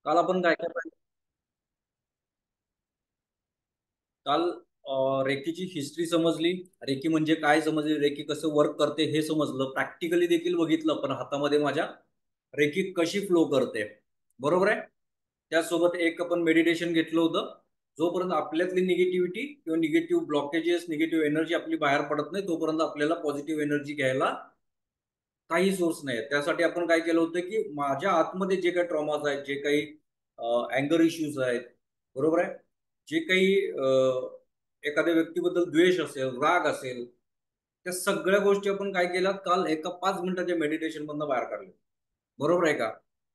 काल आपण काय काय पाहिलं? काल रेकीची हिस्ट्री समजली. रेकी म्हणजे काय समजली, रेकी कसं वर्क करते हे समजलं, प्रॅक्टिकली देखील बघितलं. पण हातामध्ये माझ्या रेकी कशी फ्लो करते, बरोबर आहे. त्यासोबत एक आपण मेडिटेशन घेतलं होतं. जोपर्यंत आपल्यातली निगेटिव्हिटी किंवा निगेटिव्ह ब्लॉकेजेस, निगेटिव्ह एनर्जी आपली बाहेर पडत नाही, तोपर्यंत आपल्याला पॉझिटिव्ह एनर्जी घ्यायला काही सोर्स नाही. त्यासाठी आपण काय केलं होतं की माझ्या आतमध्ये जे काही ट्रॉमाज आहेत, जे काही अँगर इश्यूज आहेत, बरोबर आहे, जे काही एखाद्या व्यक्तीबद्दल द्वेष असेल, राग असेल, त्या सगळ्या गोष्टी आपण काय केल्या काल एका 5 मिनिटाच्या मेडिटेशन मधनं बाहेर काढले. बरोबर आहे का?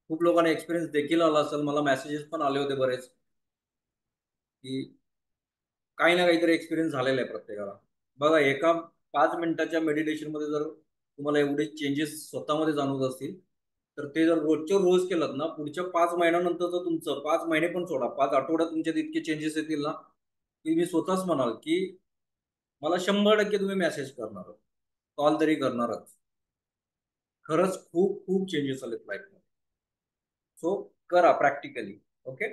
खूप लोकांना एक्सपिरियन्स देखील आला असेल, मला मेसेजेस पण आले होते बरेच, की काही ना काहीतरी एक्सपिरियन्स झालेला आहे प्रत्येकाला. बघा, एका 5 मिनिटाच्या मेडिटेशन मध्ये जर तुम्हाला एवढे चेंजेस स्वतःमध्ये जाणवत असतील, तर ते जर रोजच्या रोज केलं ना, पुढच्या 5 महिन्यानंतरचं तुमचं, 5 महिने पण सोडा, 5 आठवड्यात तुमच्यात इतके चेंजेस येतील ना, की मी स्वतःच म्हणाल की मला 100% तुम्ही मेसेज करणार, कॉल तरी करणारच. खरंच खूप खूप चेंजेस आलेत लाईफमध्ये. सो करा प्रॅक्टिकली. ओके.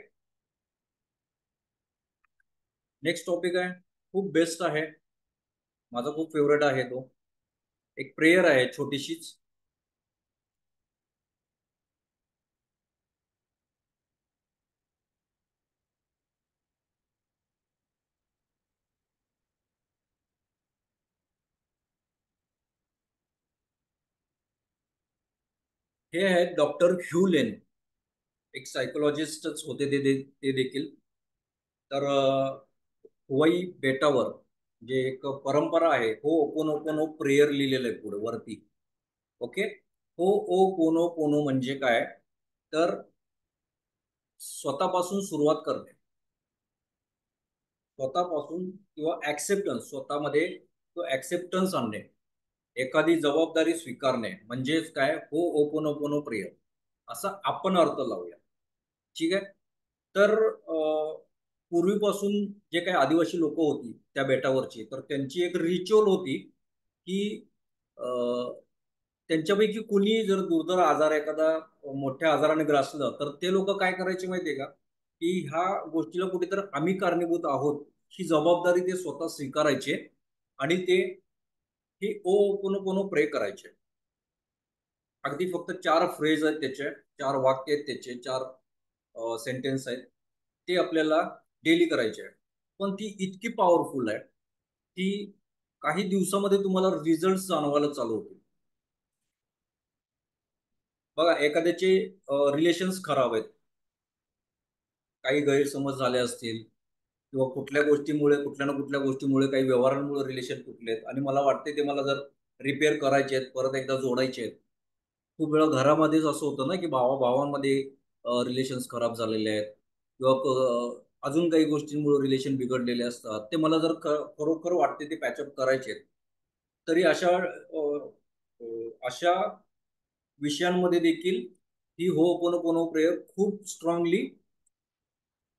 नेक्स्ट टॉपिक आहे, खूप बेस्ट आहे, माझा खूप फेवरेट आहे तो. एक प्रेयर आहे छोटीशीच. हे आहेत डॉक्टर ह्यू लेन, एक सायकोलॉजिस्टच होते ते देखील. तर हुवाई बेटावर जे एक परंपरा आहे, हो ओपोनो ओपोनो प्रेयर लिहिलेलं आहे पुढे वरती. ओके. हो ओ पोनो पोनो म्हणजे काय, तर स्वतःपासून सुरुवात करणे, स्वतःपासून किंवा ऍक्सेप्टन्स, स्वतःमध्ये तो ऍक्सेप्टन्स आणणे, एखादी जबाबदारी स्वीकारणे, म्हणजेच काय, हो ओपोनो ओपोनो प्रेयर, असा आपण अर्थ लावूया. ठीक आहे. तर पूर्वीपासून जे काही आदिवासी लोक होती त्या बेटावरची, तर त्यांची एक रिच्युअल होती की त्यांच्यापैकी कुणी जर दुर्धर आजार, एखादा मोठ्या आजाराने ग्रासलं, तर ते लोक काय करायचे माहितीये का, की ह्या गोष्टीला कुठेतरी आम्ही कारणीभूत आहोत ही जबाबदारी ते स्वतः स्वीकारायचे. आणि ते ही ओ पुनो पुनो प्रे करायचे. अगदी फक्त 4 फ्रेज आहेत त्याचे, 4 वाक्य आहेत त्याचे, 4 सेंटेन्स आहेत, ते आपल्याला डेली करायचे आहे. पण ती इतकी पॉवरफुल आहे की काही दिवसामध्ये तुम्हाला रिझल्ट जाणवायला चालू होतील. बघा, एखाद्याचे रिलेशन्स खराब आहेत, काही गैरसमज झाले असतील, किंवा कुठल्या गोष्टीमुळे, कुठल्या ना कुठल्या गोष्टीमुळे, काही व्यवहारांमुळे रिलेशन तुटलेत, आणि मला वाटते ते मला जर रिपेअर करायचे आहेत, परत एकदा जोडायचे आहेत. खूप वेळा घरामध्येच असं होतं ना, की भावाभावांमध्ये रिलेशन्स खराब झालेले आहेत, किंवा अजून काही गोष्टींमुळे रिलेशन बिघडलेले असतात. ते मला जर खरोखर वाटते ते पॅचअप करायचे आहेत, तरी अशा विषयांमध्ये देखील ही हो पोनो पोनो प्रेयर खूप स्ट्रॉंगली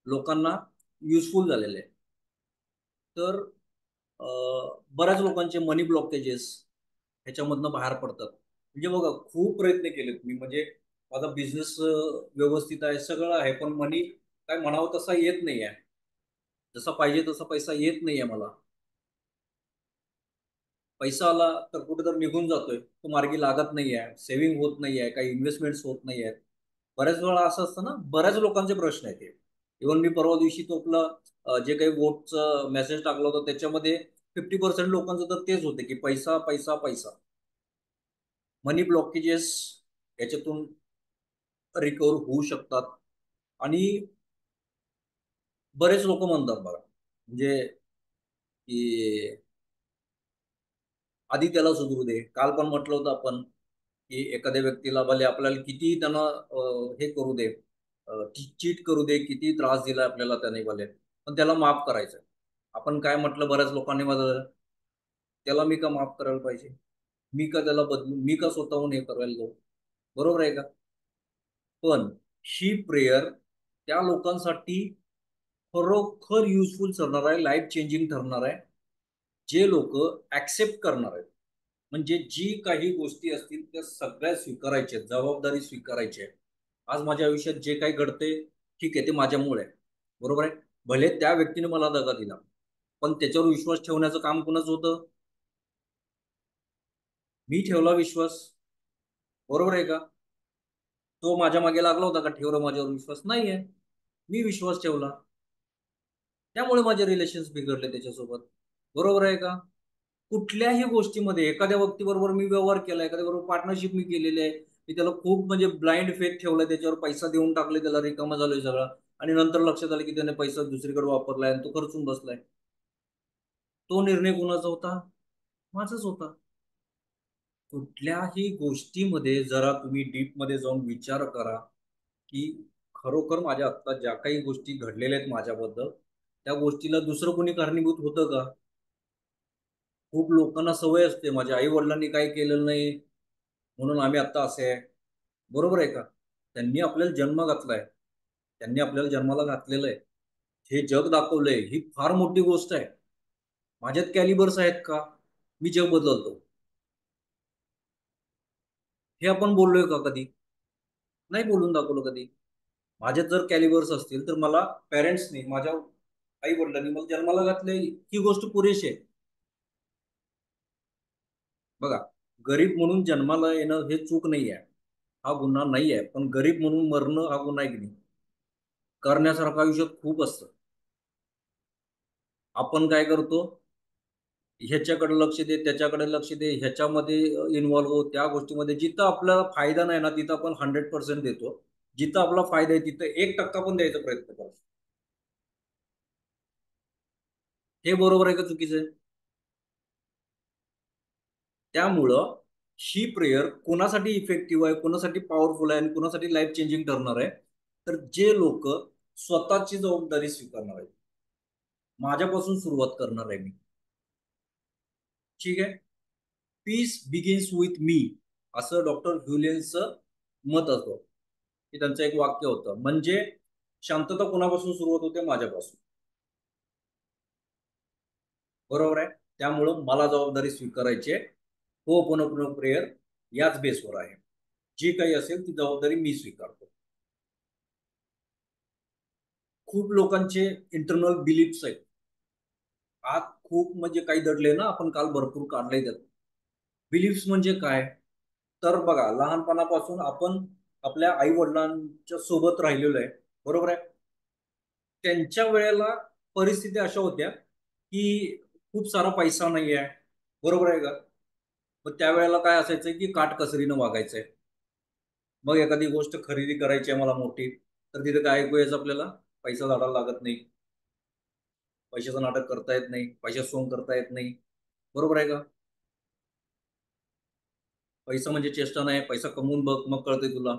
लोकांना युजफुल झालेले आहे. तर बऱ्याच लोकांचे मनी ब्लॉकेजेस ह्याच्यामधनं बाहेर पडतात. म्हणजे बघा, खूप प्रयत्न केलेत मी, म्हणजे माझा बिझनेस व्यवस्थित आहे, सगळं आहे, पण मनी काय म्हणावं तसा येत नाही आहे. जसा पाहिजे तसा पैसा येत नाही आहे मला. पैसा आला तर कुठे तर निघून जातोय, तो मार्गी लागत नाही आहे, सेव्हिंग होत नाही आहे, काही इन्व्हेस्टमेंट्स होत नाही आहेत. बऱ्याच वेळा असं असतं ना, बऱ्याच लोकांचे प्रश्न आहेत हे. इव्हन मी परवा दिवशी तो आपला जे काही वोटचं मेसेज टाकला होता त्याच्यामध्ये 50% लोकांचं तर तेच होते की पैसा पैसा पैसा. मनी ब्लॉकेजेस याच्यातून रिकवर होऊ शकतात. आणि बरेच लोक म्हणतात बघा, म्हणजे की आधी त्याला सुधरू दे. काल पण म्हटलं होतं आपण की एखाद्या व्यक्तीला भले आपल्याला किती त्यांना हे करू दे, चीट करू दे, किती त्रास दिला आपल्याला त्याने भले, पण त्याला माफ करायचं. आपण काय म्हटलं बऱ्याच लोकांनी, मला त्याला मी का माफ करायला पाहिजे, मी का त्याला बदलू, मी का स्वतःहून हे करायला जाऊ, बरोबर आहे का. पण ही प्रेयर त्या लोकांसाठी खरोखर युजफुल ठरणार आहे, लाईफ चेंजिंग ठरणार आहे, जे लोक ऍक्सेप्ट करणार आहेत. म्हणजे जी काही गोष्टी असतील त्या सगळ्या स्वीकारायच्या, जबाबदारी स्वीकारायची आहे. आज माझ्या आयुष्यात जे काही घडते, ठीक आहे, ते माझ्यामुळे आहे. बरोबर आहे. भले त्या व्यक्तीने मला दगा दिला, पण त्याच्यावर विश्वास ठेवण्याचं काम कुणाचं होतं? मी ठेवला विश्वास. बरोबर आहे का? तो माझ्या मागे लागला होता का ठेवला माझ्यावर विश्वास? नाहीये. मी विश्वास ठेवला. त्यामुळे माझे रिलेशन्स बिघडले त्याच्यासोबत. बरोबर आहे का? कुठल्याही गोष्टीमध्ये एखाद्या व्यक्तीबरोबर मी व्यवहार केला, एखाद्या बरोबर पार्टनरशिप मी केलेली आहे. मी त्याला खूप म्हणजे ब्लाइंड फेथ ठेवलाय, त्याच्यावर पैसा देऊन टाकले, त्याला रिकामा झालोय सगळा. आणि नंतर लक्षात आलं की त्याने पैसा दुसरीकडे वापरलाय आणि तो खर्चून बसलाय. तो निर्णय कोणाचा होता? माझाच होता. कुठल्याही गोष्टीमध्ये जरा तुम्ही डीप मध्ये जाऊन विचार करा की खरोखर माझ्या आत्ता ज्या काही गोष्टी घडलेल्या आहेत माझ्याबद्दल, त्या गोष्टीला दुसरं कोणी कारणीभूत होतं का? खूप लोकांना सवय असते, माझ्या आई वडिलांनी काही केलेलं नाही म्हणून आम्ही आत्ता असे आहे. बरोबर आहे का? त्यांनी आपल्याला जन्म घातलाय, त्यांनी आपल्याला जन्माला घातलेलं आहे, हे जग दाखवलंय, ही फार मोठी गोष्ट आहे. माझ्यात कॅलिबर्स आहेत का? मी जग बदलतो, हे आपण बोललोय का कधी? नाही बोलून दाखवलं कधी. माझ्यात जर कॅलिबर्स असतील तर मला पेरेंट्सनी, माझ्या आई वडिलांनी मला जन्माला घातले, ही गोष्ट पुरेशी आहे. बघा, गरीब म्हणून जन्माला येणं हे चूक नाही आहे, हा गुन्हा नाही आहे. पण गरीब म्हणून मरणं हा गुन्हा आहे की नाही? करण्यासारखं आयुष्यात खूप असतं. आपण काय करतो? ह्याच्याकडे लक्ष दे, त्याच्याकडे लक्ष दे, ह्याच्यामध्ये इन्व्हॉल्व हो, त्या गोष्टीमध्ये जिथं आपल्याला फायदा नाही ना तिथं आपण 100% देतो. जिथं आपला फायदा आहे तिथं 1% पण द्यायचा प्रयत्न करतो. हे बरोबर आहे का चुकीचं आहे? त्यामुळं ही प्रेयर कोणासाठी इफेक्टिव्ह आहे, कोणासाठी पॉवरफुल आहे आणि कोणासाठी लाईफ चेंजिंग ठरणार आहे? तर जे लोक स्वतःची जबाबदारी स्वीकारणार आहेत. माझ्यापासून सुरुवात करणार आहे मी. ठीक आहे. पीस बिगिन्स विथ मी, असं डॉक्टर ह्युलेन्सचं मत असतं. की त्यांचं एक वाक्य होतं, म्हणजे शांतता कोणापासून सुरुवात होते? माझ्यापासून. बरोबर आहे. त्यामुळं मला जबाबदारी स्वीकारायची आहे. हो, पुन्हा प्रेयर याच बेसवर आहे. जी काही असेल ती जबाबदारी मी स्वीकारतो. खूप लोकांचे इंटरनल बिलीफ्स आहेत. आत खूप म्हणजे काही दडले ना, आपण काल भरपूर काढले त्यात. बिलीफ्स म्हणजे काय? तर बघा, लहानपणापासून आपण आपल्या आई वडिलांच्या सोबत राहिलेलो आहे. बरोबर आहे. त्यांच्या वेळेला परिस्थिती अशा होत्या की खूप सारा पैसा नाही आहे. बरोबर आहे का? मग त्यावेळेला काय असायचं की काटकसरीनं वागायचंय. मग एखादी गोष्ट खरेदी करायची आहे मला मोठी, तर तिथे काय ऐकू यायचं आपल्याला? पैसा झाडाला लागत नाही, पैशाचं नाटक करता येत नाही, पैशाचं सोंग करता येत नाही. बरोबर आहे का? पैसा म्हणजे चेष्टा नाही, पैसा कमवून बघ मग कळते तुला.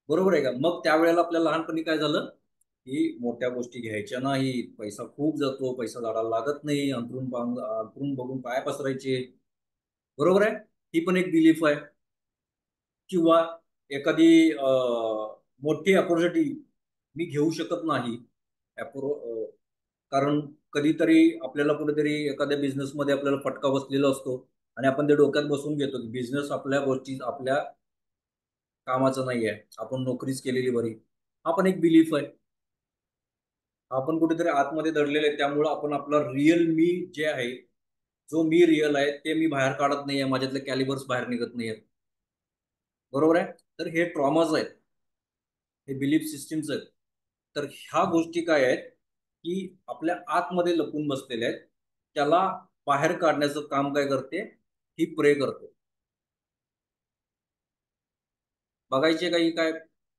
बरोबर आहे का? मग त्यावेळेला आपल्या लहानपणी काय झालं की मोठ्या गोष्टी घ्यायच्या नाही, पैसा खूप जातो, पैसा झाडाला लागत नाही, अंतरून बघून पाय पसरायचे. बरोबर आहे. ही पण एक बिलीफ आहे. किंवा एखादी मोठी अपॉर्च्युनिटी मी घेऊ शकत नाही. कारण कधीतरी आपल्याला कुठेतरी एखाद्या बिझनेसमध्ये आपल्याला फटका बसलेला असतो आणि आपण ते डोक्यात बसून घेतो की बिझनेस आपल्या गोष्टी आपल्या कामाचं नाही आहे, आपण नोकरीच केलेली बरी. हा पण एक बिलीफ आहे. आपण कुठेतरी आतमध्ये दडलेले आहे, त्यामुळं आपण आपला रिअल मी जे आहे, जो मी रिअल आहे ते मी बाहेर काढत नाहीये, माझ्यातले कॅलिबर्स बाहेर निघत नाहीयेत. बरोबर आहे. तर हे ट्रॉमाज आहेत, हे बिलीफ सिस्टीम्स आहेत. तर ह्या गोष्टी काय आहेत की आपल्या आतमध्ये लपून बसलेल्या आहेत. त्याला बाहेर काढण्याचं काम काय करते? ही प्रे करते. बघायचे काही काय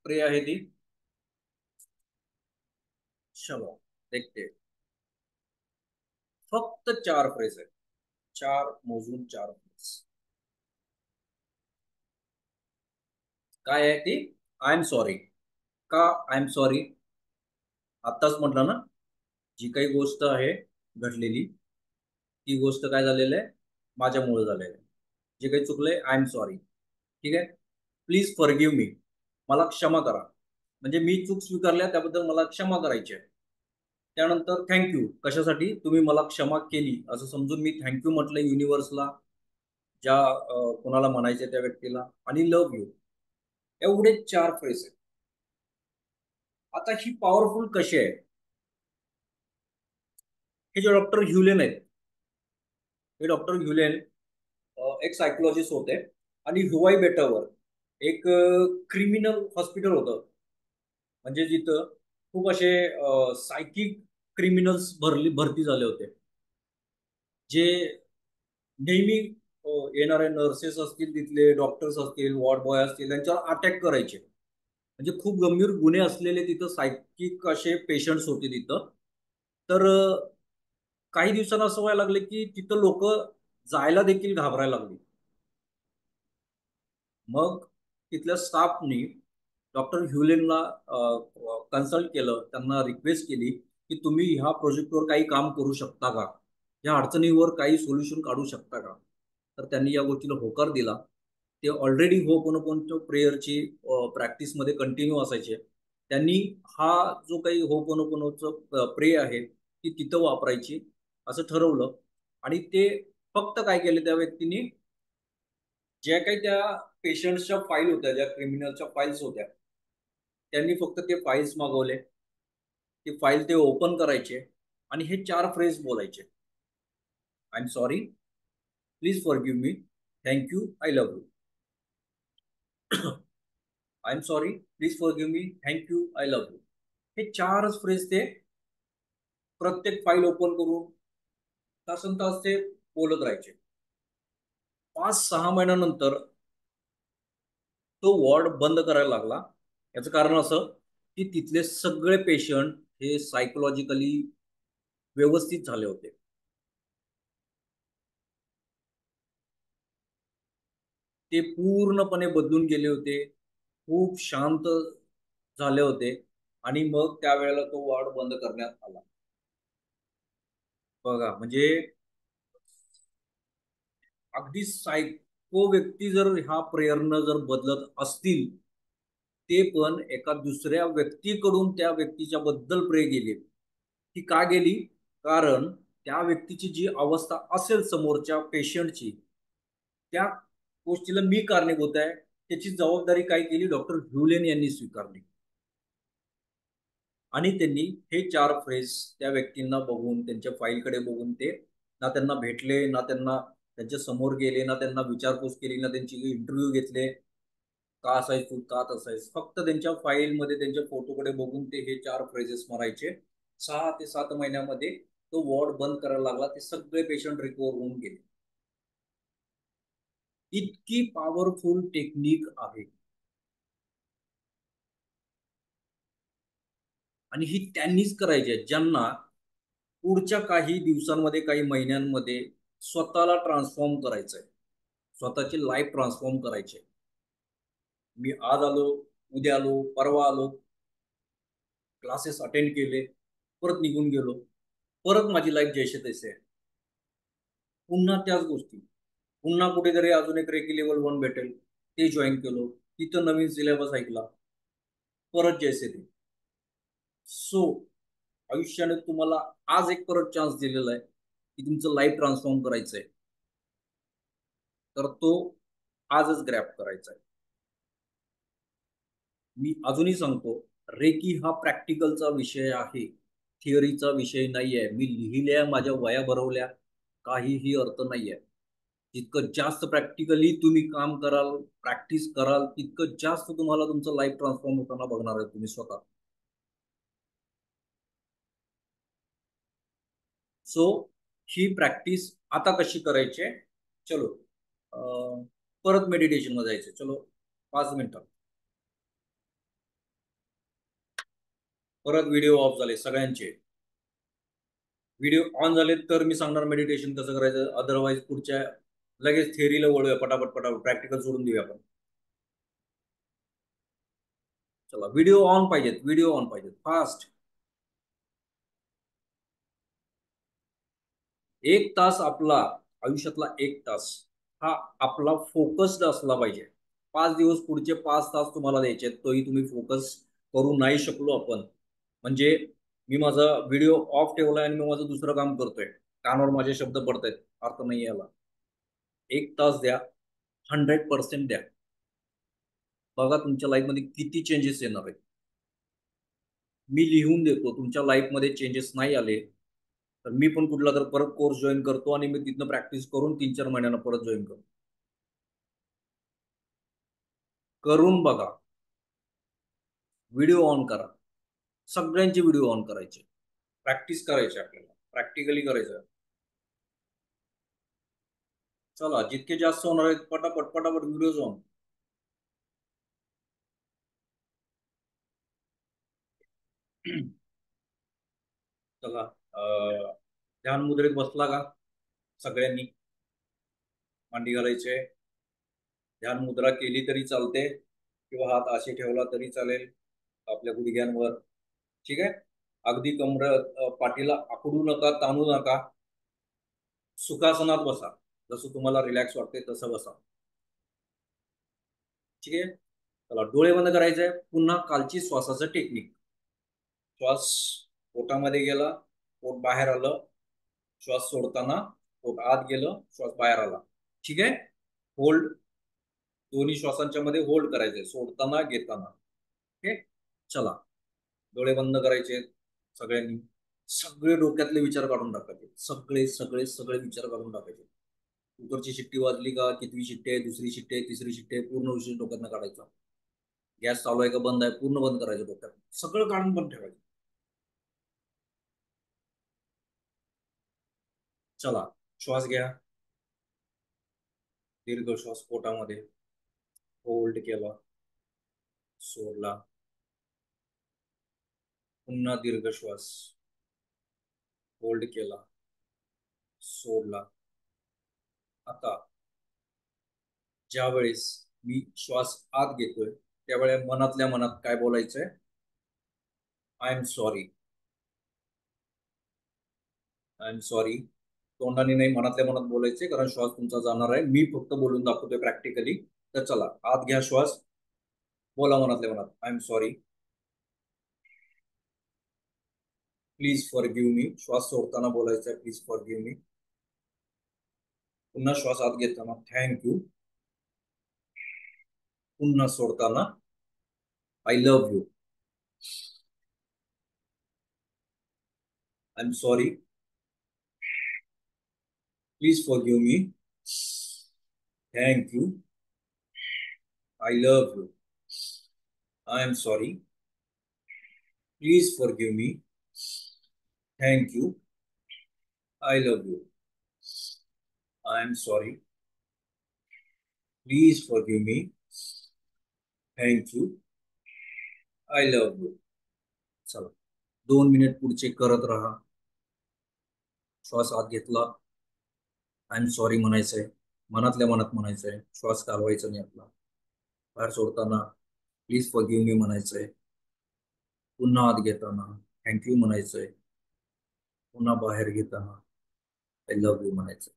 प्रे आहे ती? चलो देखते. फक्त 4 फ्रेज आहेत. चार मोजून 4 फ्रेज. काय आहे ती? I am sorry. का आय एम सॉरी? आत्ताच म्हटलं ना, जी काही गोष्ट आहे घडलेली, ती गोष्ट काय झालेलं आहे? माझ्यामुळे झालेलं आहे. जे काही चुकलंय, आय एम सॉरी. ठीक आहे. Please forgive me. मला क्षमा करा. म्हणजे मी चूक स्वीकारल्या त्याबद्दल मला क्षमा करायची आहे. त्यानंतर थँक्यू. कशासाठी? तुम्ही मला क्षमा केली असं समजून मी थँक्यू म्हटलं युनिव्हर्सला, ज्या कोणाला म्हणायचे त्या व्यक्तीला, आणि लव्ह यू. एवढे 4 फ्रेज आहेत. आता ही पॉवरफुल कशी आहे? हे जे डॉक्टर ह्युलेन आहेत, हे डॉक्टर ह्युलेन एक सायकोलॉजिस्ट होते आणि हुवाई बेटावर एक क्रिमिनल हॉस्पिटल होतं, म्हणजे जिथं खूप असे सायकिक क्रिमिनल्स भरती झाले होते, जे नेहमी येणारे नर्सेस असतील, तिथले डॉक्टर्स असतील, वॉर्ड बॉय असतील, त्यांच्यावर अटॅक करायचे. म्हणजे खूप गंभीर गुन्हे असलेले तिथं सायकिक असे पेशंट्स होते तिथं. तर काही दिवसांना असं व्हायला लागले की तिथं लोक जायला देखील घाबरायला लागली. मग तिथल्या स्टाफनी डॉक्टर ह्युलेनला कन्सल्ट केलं, त्यांना रिक्वेस्ट केली की तुम्ही ह्या प्रोजेक्टवर काही काम करू शकता का, या अडचणीवर काही सोल्युशन काढू शकता का. तर त्यांनी या गोष्टीला होकार दिला. ते ऑलरेडी होपॉनोपोनो प्रेयरची प्रॅक्टिसमध्ये कंटिन्यू असायचे. त्यांनी हा जो काही होपॉनोपोनोचं प्रे आहे ती तिथं वापरायची असं ठरवलं. आणि ते फक्त काय केले त्या व्यक्तींनी, ज्या काही त्या पेशंट्सच्या फाईल होत्या, ज्या क्रिमिनलच्या फाईल्स होत्या, त्यांनी फक्त ते फाईल्स मागवले. ती फाईल ते ओपन करायचे आणि हे चार फ्रेज बोलायचे: I am sorry, please forgive me, thank you, I love you. I am sorry, please forgive me, thank you, I love you. हे चारच फ्रेज ते प्रत्येक फाईल ओपन करून तासन तास ते बोलत राहायचे. 5-6 महिन्यानंतर तो वॉर्ड बंद करायला लागला. याचं कारण असं की तिथले सगळे पेशंट हे सायकोलॉजिकली व्यवस्थित झाले होते. ते पूर्णपणे बदलून गेले होते, खूप शांत झाले होते. आणि मग त्यावेळेला तो वॉर्ड बंद करण्यात आला. बघा, म्हणजे अगदी सायको व्यक्ती जर ह्या प्रेयरनं जर बदलत असतील, ते पण एका दुसऱ्या व्यक्तीकडून त्या व्यक्तीच्या बद्दल प्रे गेले. ती का गेली? कारण त्या व्यक्तीची जी अवस्था असेल समोरच्या पेशंटची, त्या गोष्टीला मी कारणीभूत आहे, त्याची जबाबदारी काय केली? डॉक्टर ह्युलेन यांनी स्वीकारली. आणि त्यांनी हे चार फ्रेज त्या व्यक्तींना बघून, त्यांच्या फाईलकडे बघून, ते ना त्यांना भेटले, ना त्यांना त्यांच्या समोर गेले, ना त्यांना विचारपूस केली, ना त्यांची इंटरव्ह्यू घेतले, का असायच तू, का तसायच. फक्त त्यांच्या फाईलमध्ये त्यांच्या फोटोकडे बघून ते हे चार फ्रेजेस मारायचे. 6 ते 7 महिन्यामध्ये तो वॉर्ड बंद करायला लागला. ते सगळे पेशंट रिकवर होऊन गेले. इतकी पॉवरफुल टेक्निक आहे. आणि ही त्यांनीच करायची आहे ज्यांना पुढच्या काही दिवसांमध्ये, काही महिन्यांमध्ये स्वतःला ट्रान्सफॉर्म करायचंय, स्वतःची लाईफ ट्रान्सफॉर्म करायची. मी आज आलो, उद्या आलो, परवा आलो, क्लासेस अटेंड केले, परत निघून गेलो, परत माझी लाईफ जैसे तैसे आहे. पुन्हा त्याच गोष्टी, पुन्हा कुठेतरी अजून एक रेकी लेवल 1 भेटेल, ते जॉईन केलो, तिथं नवीन सिलेबस ऐकला, परत जैसे ते. सो आयुष्याने तुम्हाला आज एक परत चान्स दिलेला आहे की तुमचं लाईफ ट्रान्सफॉर्म करायचंय, तर तो आजच ग्रॅप करायचा आहे. मी अजूनही सांगतो, रेकी हा प्रॅक्टिकलचा विषय आहे, थिअरीचा विषय नाही आहे. मी लिहिल्या, माझ्या वया भरवल्या, काहीही अर्थ नाही आहे. जितकं जास्त प्रॅक्टिकली तुम्ही काम कराल, प्रॅक्टिस कराल, तितकं जास्त तुम्हाला तुमचं लाईफ ट्रान्सफॉर्म होताना बघणार आहे तुम्ही स्वतः. सो ही प्रॅक्टिस आता कशी करायची आहे? चलो, परत मेडिटेशन मध्ये जायचं. चलो, 5 मिनिटं. परत व्हिडिओ ऑफ झाले सगळ्यांचे. व्हिडिओ ऑन झाले तर मी सांगणार मेडिटेशन कसं करायचं. अदरवाईज पुढच्या लगेच थेअरीला वळूया, पटापट पटापट प्रॅक्टिकल सोडून देऊया आपण. चला, व्हिडिओ ऑन पाहिजेत, व्हिडिओ ऑन पाहिजेत, फास्ट. 1 तास आपला आयुष्यातला 1 तास हा आपला फोकस्ड असला पाहिजे. 5 दिवस, पुढचे 5 तास तुम्हाला द्यायचे, तोही तुम्ही फोकस करू नाही शकलो आपण, म्हणजे मी माझा व्हिडिओ ऑफ ठेवलाय आणि मी माझं दुसरं काम करतोय, कानावर माझे शब्द पडतायत, अर्थ नाही याला. 1 तास द्या, 100% द्या. बघा तुमच्या लाईफमध्ये किती चेंजेस येणार आहेत. मी लिहून देतो. तुमच्या लाईफमध्ये चेंजेस नाही आले तर मी पण कुठला तर परत कोर्स जॉईन करतो आणि मी तिथनं प्रॅक्टिस करून 3-4 महिन्यांना परत जॉईन करतो. करून बघा. व्हिडिओ ऑन करा. सगळ्यांचे व्हिडिओ ऑन करायचे. प्रॅक्टिस करायची आपल्याला. प्रॅक्टिकली करायचं. चला जितके जास्त होणार आहेत पटापट पटापट व्हिडिओज ऑन. चला ध्यान मुद्रेत बसला का सगळ्यांनी? मांडी घालायचे. ध्यान मुद्रा केली तरी चालते किंवा हात असे ठेवला तरी चालेल आपल्या गुडघ्यांवर. ठीक आहे. अगदी पाठीला आखडू नका, ताणू नका. सुखासनात बसा. जसं तुम्हाला रिलॅक्स वाटते तसं बसा. ठीक आहे. चला डोळे बंद करायचे. पुन्हा कालची श्वासाचं टेक्निक. श्वास पोटामध्ये गेला, पोट बाहेर आलं. श्वास सोडताना पोट आत गेलं, श्वास बाहेर आला. ठीक आहे. होल्ड. दोन्ही श्वासांच्या मध्ये होल्ड करायचे, सोडताना घेताना. ओके. चला डोळे बंद करायचे सगळ्यांनी. सगळे डोक्यातले विचार काढून टाकायचे. सगळे सगळे सगळे विचार काढून टाकायचे. कुकरची शिट्टी वाजली का, कितवी शिट्टी आहे, दुसरी शिट्टी आहे, तिसरी शिट्टी आहे, पूर्ण विषय डोक्यातनं काढायचा. गॅस चालू आहे का बंद आहे पूर्ण बंद करायचं डोक्यात. सगळं काढून पण ठेवायचं. चला श्वास घ्या. दीर्घ श्वास पोटामध्ये. होल्ड केला, सोडला. पुन्हा दीर्घ श्वास. होल्ड केला, सोडला. आता ज्या वेळेस मी श्वास आत घेतोय त्यावेळेस मनातल्या मनात काय बोलायचंय? I am sorry. I am sorry. तोंडाने नाही, मनातल्या मनात बोलायचे, कारण श्वास तुमचा जाणार आहे. मी फक्त बोलून दाखवतोय प्रॅक्टिकली. तर चला आत घ्या श्वास. बोला मनातल्या मनात I am sorry. Please forgive me. श्वास सोडताना बोलायचं आहे प्लीज फॉरगिव्ह मी. पुन्हा श्वास आत घेताना थँक यू. पुन्हा सोडताना I love you. I am sorry. Please forgive me. Thank you. I love you. I am sorry. Please forgive me. Thank you. I love you. I am sorry. Please forgive me. Thank you. I love you. चला 2 minute पुढचे करत राहा. श्वास आत घेतला, I am sorry म्हणायचंय. मनातल्या मनात म्हणायचंय. श्वास घालवायचा नाही आपला. बाहेर सोडताना प्लीज फॉरगिव्ह मी म्हणायचंय. पुन्हा आत घेताना थँक्यू म्हणायचंय. पुन्हा बाहेर घेताना आय लव्ह यू म्हणायचं.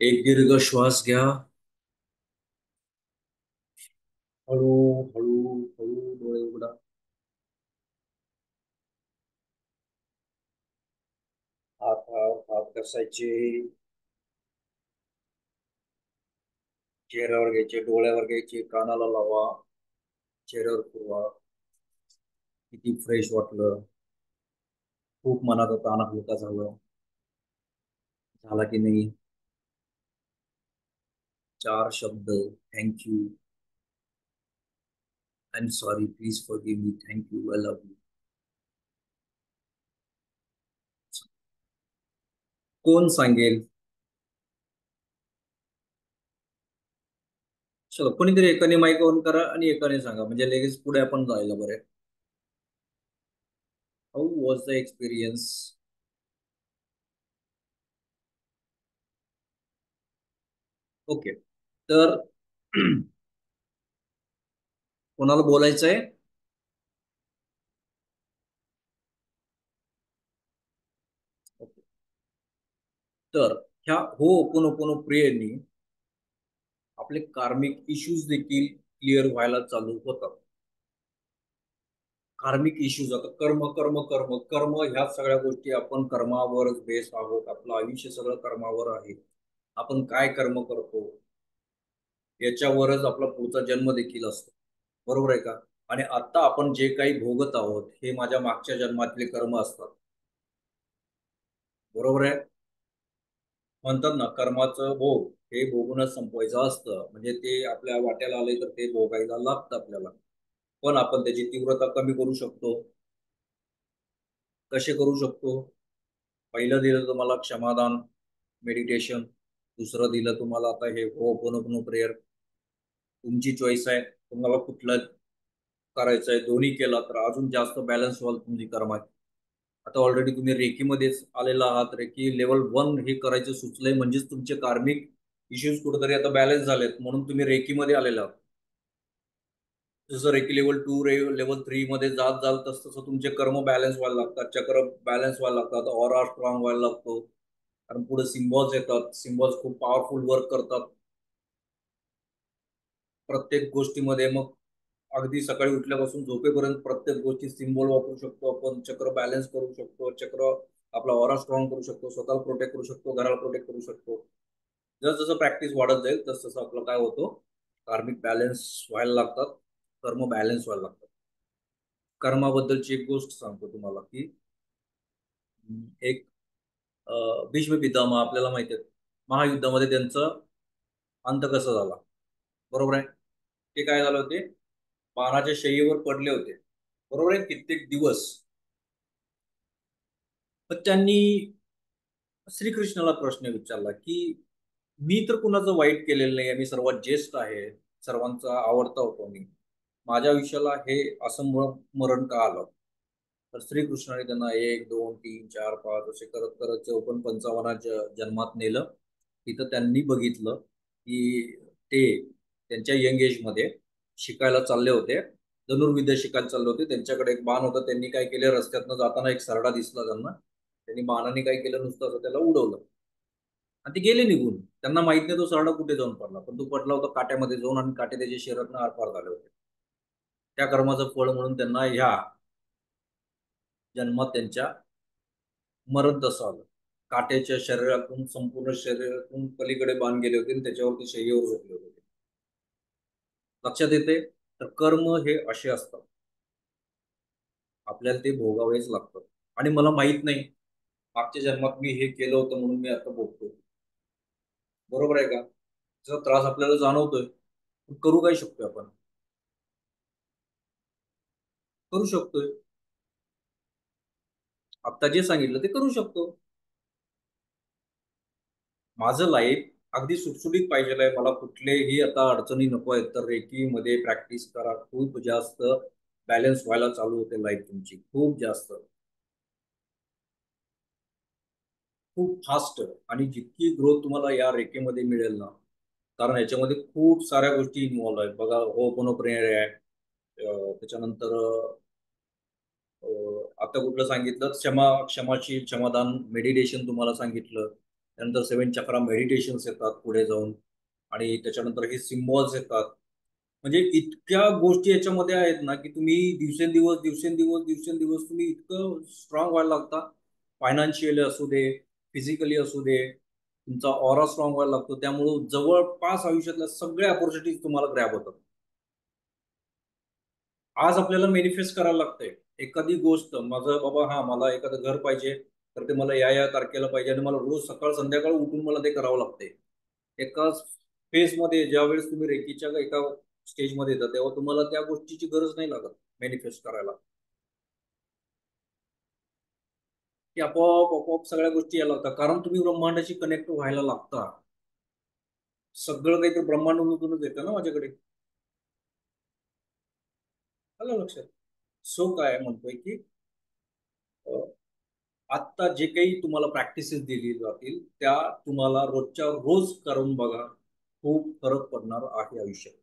एक दीर्घ श्वास घ्या. हळू हळू हळू डोळे उघडा. हात घासायचे. चेहऱ्यावर घ्यायचे, डोळ्यावर घ्यायचे, कानाला लावा, चेहऱ्यावर फिरवा. किती फ्रेश वाटलं. खूप मनाचा ताण हलका झालं. झाला की नाही? 4 शब्द. Thank you. I am sorry. Please forgive me. Thank you. I love you. कोण सांगेल? चलो कोणीतरी एकाने माईक ऑन करा आणि एकाने सांगा, म्हणजे लगेच पुढे आपण जायला बरे. How was the experience? Okay. तर कोणाला बोलायचंय? तर ह्या होओपोनोपोनो प्रेयरनी आपले कार्मिक इश्यूज देखील क्लिअर व्हायला चालू होतात. कार्मिक इश्यूज, आता कर्म कर्म कर्म कर्म ह्या सगळ्या गोष्टी, आपण कर्मावरच बेस आहोत. आपलं आयुष्य सगळं कर्मावर आहे. आपण काय कर्म करतो याच्यावरच आपला पुढचा जन्म देखील असतो. बरोबर आहे का? आणि आता आपण जे काही भोगत आहोत हे माझ्या मागच्या जन्मातले कर्म असतात. बरोबर आहे? म्हणतात ना, कर्माचं भोग हे भोगूनच संपवायचं असतं. म्हणजे ते आपल्या वाट्याला आले तर ते भोगायला लागतं आपल्याला. पण आपण त्याची तीव्रता कमी करू शकतो. कसे करू शकतो? पहिलं दिलं तुम्हाला क्षमादान, मेडिटेशन. दुसरं दिलं तुम्हाला आता हे होओपोनोपोनो प्रेयर. तुमची चॉईस आहे. तुम्हाला कुठलं करायचं आहे. दोन्ही केला तर अजून जास्त बॅलन्स व्हाल तुमची कर्मात. आता ऑलरेडी तुम्ही रेकीमध्येच आलेला आहात. रेकी लेव्हल 1 हे करायचं सुचलंय म्हणजेच तुमचे कार्मिक इश्यूज कुठेतरी आता बॅलन्स झालेत म्हणून तुम्ही रेकीमध्ये आलेला आहात. जसं रेकी लेव्हल 2 लेव्हल 3 मध्ये जात जाल तसं तसं तुमचे कर्म बॅलन्स व्हायला लागतात, चक्र बॅलन्स व्हायला लागतात, ऑरा स्ट्रॉंग व्हायला लागतो. कारण पुढे सिम्बॉल्स येतात. सिम्बॉल्स खूप पॉवरफुल वर्क करतात प्रत्येक गोष्टीमध्ये. मग अगदी सकाळी उठल्यापासून झोपेपर्यंत प्रत्येक गोष्टी सिम्बॉल वापरू शकतो आपण. चक्र बॅलन्स करू शकतो. चक्र आपला ऑरा स्ट्रॉंग करू शकतो. स्वतःला प्रोटेक्ट करू शकतो. घराला प्रोटेक्ट करू शकतो. जस जसं प्रॅक्टिस वाढत जाईल तस तसं आपलं काय होतं, कार्मिक बॅलन्स व्हायला लागतात. कर्म बॅलन्स व्हायला लागतात. कर्माबद्दलची एक गोष्ट सांगतो तुम्हाला की एक भीष्म पितामह आपल्याला माहिती आहे, महायुद्धामध्ये त्यांचा अंत कसा झाला. बरोबर आहे? ते काय झालं होते, बाणाच्या शय्येवर पडले होते. बरोबर आहे, कित्येक दिवस. पण त्यांनी श्रीकृष्णाला प्रश्न विचारला की मी तर कुणाचं वाईट केलेलं नाही, मी सर्वात ज्येष्ठ आहे, सर्वांचा आवडता होतो मी, माझ्या आयुष्याला हे असं मरण का आलं. तर श्रीकृष्णाने त्यांना 1 2 3 4 5 असे करत करत 54 जन्मात नेलं. तिथं त्यांनी बघितलं की ते त्यांच्या यंग एजमध्ये शिकायला चालले होते. धनुर्विद्या शिकायला चालले होते. त्यांच्याकडे एक बाण होता. त्यांनी काय केले, रस्त्यातनं जाताना एक सरडा दिसला त्यांना. त्यांनी बाणाने काय केलं, नुसतं असं त्याला उडवलं आणि ते गेले निघून. त्यांना माहित नाही तो सरडा कुठे जाऊन पडला, पण तो पडला होता काट्यामध्ये जाऊन आणि काटे त्याच्या शरीरातनं आरपार झाले होते. त्या कर्माचं फळ म्हणून त्यांना ह्या जन्मात त्यांच्या मरण तसं आलं. काट्याच्या शरीरातून, संपूर्ण शरीरातून पलीकडे बाण गेले होते आणि त्याच्यावरती शय्येवर झोपले होते. लक्षात येते? तर कर्म हे असे असतात. आपल्याला ते भोगावेच लागतं. आणि मला माहित नाही मागच्या जन्मात मी हे केलं होतं म्हणून मी आता भोगतोय. बरोबर आहे का? त्याचा त्रास आपल्याला जाणवतोय. करू काय शकतोय आपण? करू शकतोय. आता जे सांगितलं ते करू शकतो. माझं लाईफ अगदी सुटसुटीत पाहिजे आहे. मला कुठलेही आता अडचणी नको आहेत. तर रेकीमध्ये प्रॅक्टिस करा. खूप जास्त बॅलन्स व्हायला चालू होते लाईफ तुमची. खूप जास्त. खूप फास्ट. आणि जितकी ग्रोथ तुम्हाला या रेकीमध्ये मिळेल ना, कारण याच्यामध्ये खूप साऱ्या गोष्टी इन्व्हॉल्व आहेत. बघा, होपनोप्रेयर आहे. त्याच्यानंतर आता कुठलं सांगितलं, क्षमाची क्षमादान मेडिटेशन तुम्हाला सांगितलं. त्यानंतर 7 चक्रा मेडिटेशन्स येतात पुढे जाऊन. आणि त्याच्यानंतर हे सिम्बॉल्स येतात. म्हणजे इतक्या गोष्टी याच्यामध्ये आहेत ना, की तुम्ही दिवसेंदिवस दिवसेंदिवस दिवसेंदिवस तुम्ही इतकं स्ट्रॉंग व्हायला लागता. फायनान्शियली असू दे, फिजिकली असू दे, तुमचा ऑरा स्ट्रॉंग व्हायला लागतो. त्यामुळं जवळपास आयुष्यातल्या सगळ्या अपॉर्च्युनिटीज तुम्हाला ग्रॅब होतात. आज आपल्याला मॅनिफेस्ट करायला लागतंय. एखादी गोष्ट माझं बाबा, हा मला एखादं घर पाहिजे, तर ते मला या तारखेला पाहिजे आणि मला रोज सकाळ संध्याकाळ उठून मला ते करावं लागतंय. एका फेजमध्ये ज्यावेळेस तुम्ही रेकीच्या एका स्टेजमध्ये येतात तेव्हा तुम्हाला त्या गोष्टीची गरज नाही लागत मॅनिफेस्ट करायला. की आपोआप आपोआप सगळ्या गोष्टी यायला लागतात, कारण तुम्ही ब्रह्मांडाशी कनेक्ट व्हायला लागता. सगळं काही तर ब्रह्मांडामधूनच येतं ना माझ्याकडे. आलं लक्षात? सो काय म्हणतोय की आत्ता जे काही तुम्हाला प्रॅक्टिसेस दिली जातील त्या तुम्हाला रोजच्या रोज करून बघा. खूप फरक पडणार आहे आयुष्यात.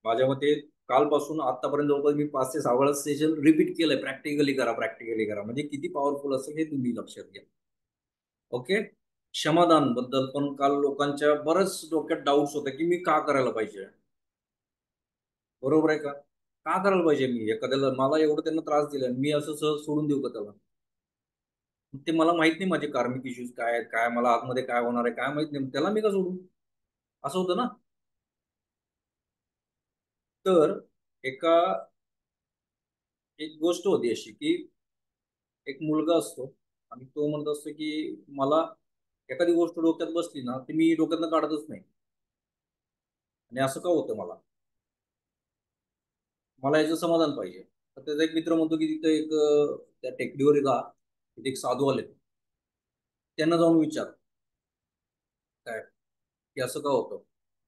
माझ्या मते कालपासून आतापर्यंत जवळपास मी 5 ते 6 वेळा सेशन रिपीट केलंय. प्रॅक्टिकली करा, प्रॅक्टिकली करा. म्हणजे किती पॉवरफुल असेल हे तुम्ही लक्षात घ्या. ओके. क्षमादान बद्दल पण काल लोकांच्या बऱ्याच डोक्यात डाऊट्स होते की मी का करायला पाहिजे. बरोबर आहे का? का करायला पाहिजे मी एखाद्याला, मला एवढं त्यांना त्रास दिला मी असं सहज सोडून देऊ का त्याला? ते मला माहित नाही माझे कार्मिक इश्यूज काय आहेत, काय मला आतमध्ये काय होणार आहे काय माहित नाही, त्याला मी का सोडू? असं होतं ना. तर एका एक गोष्ट होती अशी की एक मुलगा असतो आणि तो म्हणत असतो की मला एखादी गोष्ट डोक्यात बसली ना ती मी डोक्यातनं काढतच नाही. आणि असं का होतं मला? मला याचं समाधान पाहिजे. तर त्याचा एक मित्र म्हणतो की तिथे एक त्या टेकडीवर जा, तिथे एक साधू आले, त्यांना जाऊन विचार काय की असं का होतं.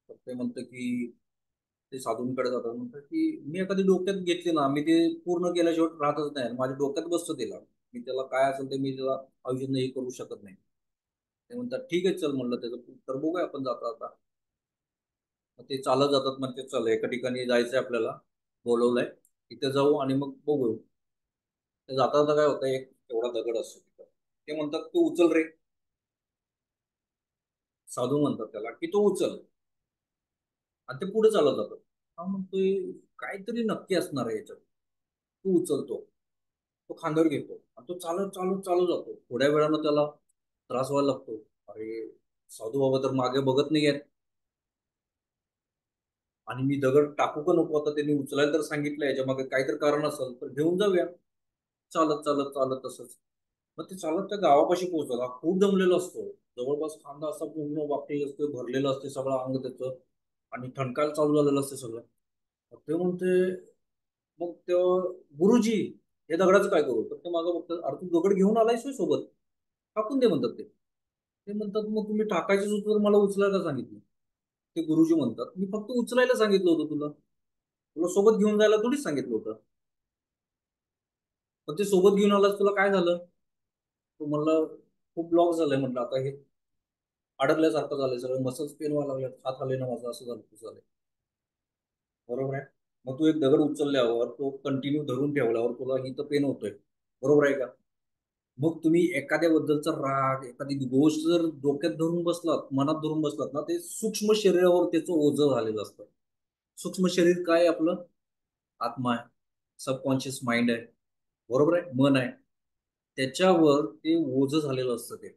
तर ते म्हणतं की ते साधूंकडे जातात, म्हणतात की मी एखादी डोक्यात घेतली ना मी ते पूर्ण केल्याशिवाय राहतच नाही, माझ्या डोक्यात बसतं तिला, मी त्याला काय असेल ते मी त्याला आयुष्यात नाही करू शकत नाही. ते म्हणतात ठीक आहे चल, म्हणलं त्याचं उत्तर बघूया आपण जाता आता. मग ते चालत जातात, मग ते चल एका ठिकाणी जायचंय आपल्याला, बोलवलंय तिथे जाऊ आणि मग बघू. ते जाता जाता काय होतं, एक एवढा दगड असतो तिथं, ते म्हणतात तू उचल रे. साधू म्हणतात त्याला की तो उचल, आणि ते पुढे चालत जातात. हा म्हणतोय काहीतरी नक्की असणार आहे याच्यात. तू उचलतो, तो खांद्यावर घेतो आणि तो चालत चालत चालू जातो. थोड्या वेळानं त्याला त्रास व्हायला लागतो. अरे, साधू बाबा तर मागे बघत नाहीयेत आणि मी दगड टाकू का नको, आता त्यांनी उचलायला तर सांगितलं, याच्या मागे काहीतरी कारण असेल तर घेऊन जाऊया. चालत चालत चालत तसंच मग ते चालत त्या गावापाशी पोहोचला, खूप दमलेला असतो. जवळपास खांदा असा पूर्ण वाकलेला असतो, भरलेलं असते सगळं अंग त्याचं, आणि ठणकायला चालू झालेलं असते सगळं. मग ते म्हणते, मग तो गुरुजी हे दगडाचं काय करू, तर ते मागं बघतात, अरे तू दगड घेऊन आलायस होय सोबत, टाकून दे म्हणतात ते. ते म्हणतात मग तुम्ही टाकायचं होतं तर मला उचलायला सांगितलं. ते गुरुजी म्हणतात मी फक्त उचलायला सांगितलं होतं तुला, तुला सोबत घेऊन जायला थोडीच सांगितलं होतं. पण ते सोबत घेऊन आलास, तुला काय झालं? तो म्हणला खूप ब्लॉक झालंय, म्हटलं आता हे अडकल्यासारखं झालंय, सगळं मसल्स पेन व्हायला लागले, हात आले ना माझं, असं झालं तसं झालंय. बरोबर आहे. मग तू एक दगड उचलल्यावर तो कंटिन्यू धरून ठेवल्यावर तुला इथं पेन होतोय. बरोबर आहे का? मग तुम्ही एखाद्याबद्दलचा राग, एखादी गोष्ट जर डोक्यात धरून बसलात, मनात धरून बसलात ना, ते सूक्ष्म शरीरावर त्याचं ओझं झालेलं असतं. सूक्ष्म शरीर काय आहे आपलं? आत्मा आहे, सबकॉन्शियस माइंड आहे, बरोबर आहे, मन आहे. त्याच्यावर ते ओझं झालेलं असतं ते.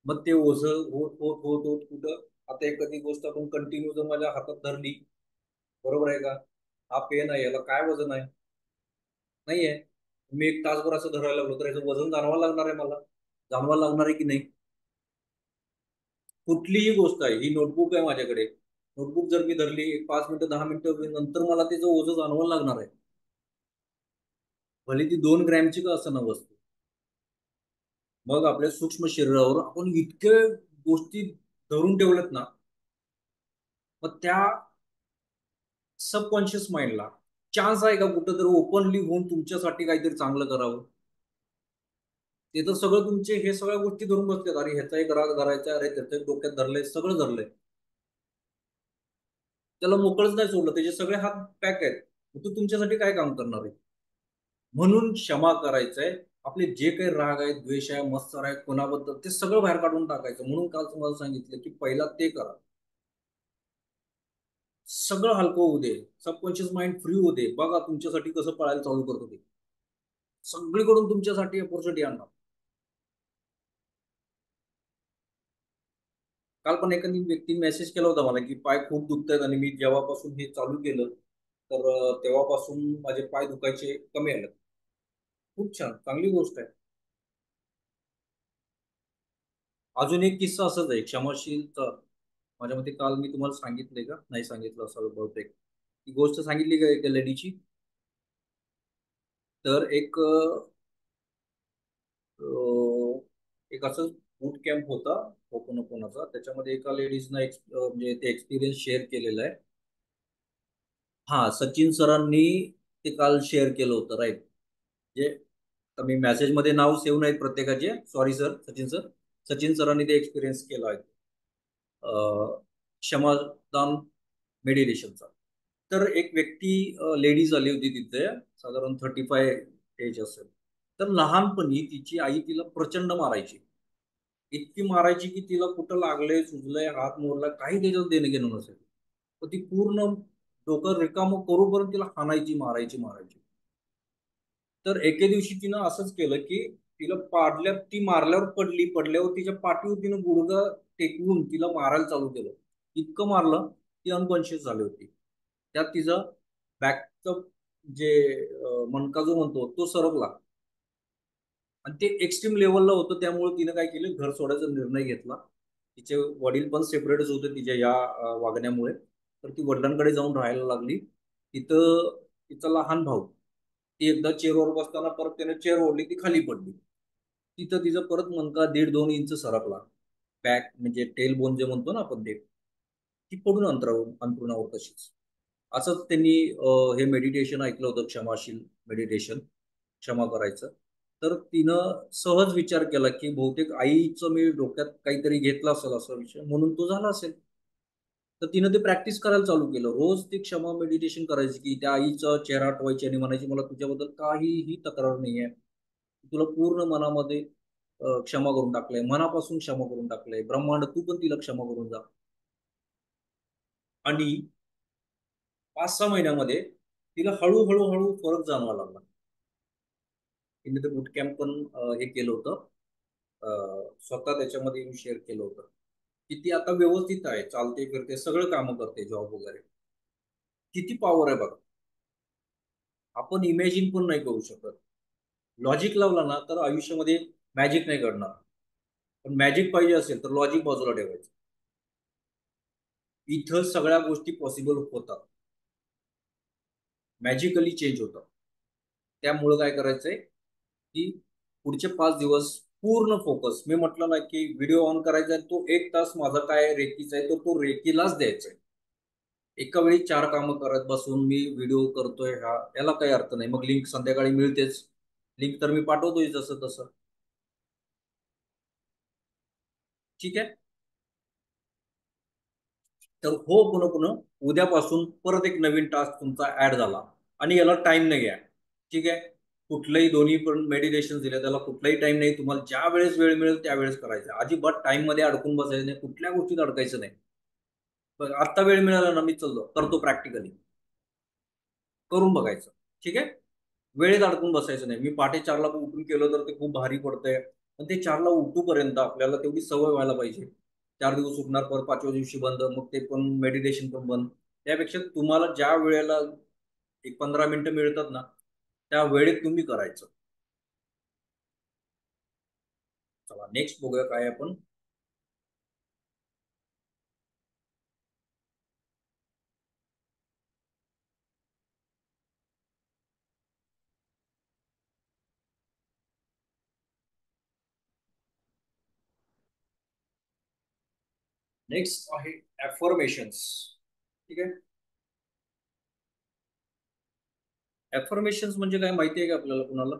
मग ते ओझं होत होत होत होत कुठं, आता एखादी गोष्ट आपण कंटिन्यू जर माझ्या हातात धरली, बरोबर आहे का? हा पेन आहे, याला काय वजन आहे? नाहीये. मी एक तासभर असं धरायला लागलो तर याचं वजन जाणवायला लागणार आहे मला, जाणवायला लागणार आहे की नाही? कुठलीही गोष्ट आहे, ही नोटबुक आहे माझ्याकडे, नोटबुक जर मी धरली एक 5 मिनिटं 10 मिनिटं नंतर मला त्याचं ओझं जाणवायला लागणार आहे. भले ती 2 ग्रॅमची का असं ना वस्तू. मग आपल्या सूक्ष्म शरीरावर आपण इतके गोष्टी धरून ठेवल्यात ना, मग त्या सबकॉन्शियस माइंडला चान्स आहे का कुठं तर ओपनली होऊन तुमच्यासाठी काहीतरी चांगलं करावं? ते तर सगळं तुमचे हे सगळ्या गोष्टी धरून बसतात, अरे ह्याचा एक राग धरायचा, अरे त्याचं एक डोक्यात धरलंय, सगळं धरलंय. त्याला मोकळच नाही सोडलं, त्याचे सगळे हात पॅक आहेत. मग तो तुमच्यासाठी काय काम करणार आहे? म्हणून क्षमा करायचंय. आपले जे काही राग आहेत, द्वेष आहे, मत्सर आहे कोणाबद्दल, ते सगळं बाहेर काढून टाकायचं. म्हणून काल तुम्हाला सांगितलं की पहिला ते करा. सगळं हलकं होऊ दे, सबकॉन्शियस माइंड फ्री होऊ दे, बघा तुमच्यासाठी कसं पळायला चालू करतो ते. सगळीकडून तुमच्यासाठी अपॉर्च्युनिटी आणणार. काल पण एखादी व्यक्ती मेसेज केला होता मला की पाय खूप दुखतायत, आणि मी जेव्हापासून हे चालू केलं तर तेव्हापासून माझे पाय दुखायचे कमी आले. खूप छान, चांगली गोष्ट आहे. अजून एक किस्सा असाच आहे क्षमाशीलचा. माझ्या मते काल मी तुम्हाला सांगितले का नाही सांगितलं असावं बहुतेक. ती गोष्ट सांगितली का एका लेडीची. तर एक एक असं बूट कॅम्प होता कोणाचा, त्याच्यामध्ये एका लेडीजनं म्हणजे ते एक्सपिरियन्स शेअर केलेलं आहे. हा, सचिन सरांनी ते काल शेअर केलं होतं, राईट. जे आता मी मेसेजमध्ये नाव सेव्ह नाहीत प्रत्येकाचे, sorry sir, Sachin sir. Sachin सरांनी ते एक्सपिरियन्स केला आहे, क्षमादान मेडिटेशनचा. तर एक व्यक्ती, लेडीज आली होती तिथे, साधारण 35 एज असेल. तर लहानपणी तिची आई तिला प्रचंड मारायची. इतकी मारायची की तिला कुठं लागलंय, सुजलंय, हात मोडला, काही त्याच्यात देणं घेणं नसेल. तर ती पूर्ण डोकं रिकामं करूपर्यंत तिला हाणायची, मारायची मारायची. तर एके दिवशी तिनं असंच केलं की तिला पाडल्या, ती मारल्यावर पडली, पडल्यावर तिच्या पाठीवर तिनं गुडघा टेकवून तिला मारायला चालू केलं. इतकं मारलं ती अनकॉन्शियस झाली होती. त्यात तिचं बॅकचं जे मणका जो म्हणतो तो सरकला. आणि ते एक्स्ट्रीम लेवलला होतं, त्यामुळे तिनं काय केलं, घर सोडायचा निर्णय घेतला. तिचे वडील पण सेपरेटच होते तिच्या या वागण्यामुळे. तर ती वडिलांकडे जाऊन राहायला लागली. तिथं तिचा लहान भाऊ, ती एकदा चेअरवर बसताना परत त्याने चेअर ओढली, ती खाली पडली. तिथं तिचा परत मनका 1.5-2 इंच सरकला. बॅक म्हणजे टेल बोन जे म्हणतो ना आपण ते, ती पडून अंतरुणावर तशीच. असंच त्यांनी हे मेडिटेशन ऐकलं होतं, क्षमाशील मेडिटेशन, क्षमा करायचं. तर तिनं सहज विचार केला की बहुतेक आईचं मी डोक्यात काहीतरी घेतलं असेल असा विषय, म्हणून तो झाला असेल. तर तिनं ते प्रॅक्टिस करायला चालू केलं. रोज ती क्षमा मेडिटेशन करायची की त्या आईचा चेहरा आठवायची आणि म्हणायची, मला तुझ्याबद्दल काहीही तक्रार नाहीये, तुला पूर्ण मनामध्ये क्षमा करून टाकलंय, मनापासून क्षमा करून टाकलंय ब्रह्मांड, तू पण तिला क्षमा करून जा. आणि 5-6 महिन्यामध्ये तिला हळूहळू हळू फरक जाणवायला लागला. तिने ते बूट कॅम्प पण हे केलं होतं, स्वतः त्याच्यामध्ये शेअर केलं होतं की ती आता व्यवस्थित आहे, चालते फिरते, सगळं कामं करते, जॉब वगैरे. किती पॉवर आहे बघा. आपण इमॅजिन पण नाही करू शकत. लॉजिक लावला ना तर आयुष्यामध्ये मॅजिक नाही घडणार. पण मॅजिक पाहिजे असेल तर लॉजिक बाजूला ठेवायचं. इथं सगळ्या गोष्टी पॉसिबल होतात, मॅजिकली चेंज होतात. त्यामुळं काय करायचंय की पुढचे 5 दिवस पूर्ण फोकस, मी म्हटलं ना की व्हिडिओ ऑन करायचा आहे, तो 1 तास माझा काय रेकीचा आहे, तो तो रेकीलाच द्यायचा आहे. एका वेळी 4 कामं करत बसून मी व्हिडिओ करतोय, हा याला काही अर्थ नाही. मग लिंक संध्याकाळी मिळतेच, लिंक तर मी पाठवतोय जसं तसं. ठीक आहे. तर हो, पुन्हा पुन्हा उद्यापासून परत एक नवीन टास्क तुमचा ऍड झाला. आणि याला टाइम नाही आहे. ठीक आहे. कुठलंही दोन्ही पण मेडिटेशन दिले, त्याला कुठलाही टाइम नाही. तुम्हाला ज्या वेळेस वेळ मिळेल त्यावेळेस करायचं, अजिबात टाइम मध्ये अडकून बसायचं नाही, कुठल्या गोष्टीत अडकायचं नाही. बघ, आत्ता वेळ मिळाला ना, मी चाललो करतो प्रॅक्टिकली, करून बघायचं. ठीक आहे. वेळेत अडकून बसायचं नाही. मी पहाटे 4ला उठून केलं तर ते खूप भारी पडतंय. पण ते 4ला उठूपर्यंत आपल्याला तेवढी सवय व्हायला पाहिजे. 4 दिवस उठणार, परत 5व्या दिवशी बंद, मग ते पण मेडिटेशन पण बंद. त्यापेक्षा तुम्हाला ज्या वेळेला एक 15 मिनिटं मिळतात ना, त्या वेळेत तुम्ही करायचं. चला नेक्स्ट बघूया काय आपण. नेक्स्ट आहे ऍफर्मेशन्स. ठीक आहे. ऍफर्मेशन्स म्हणजे काय माहिती आहे का आपल्याला कुणाला?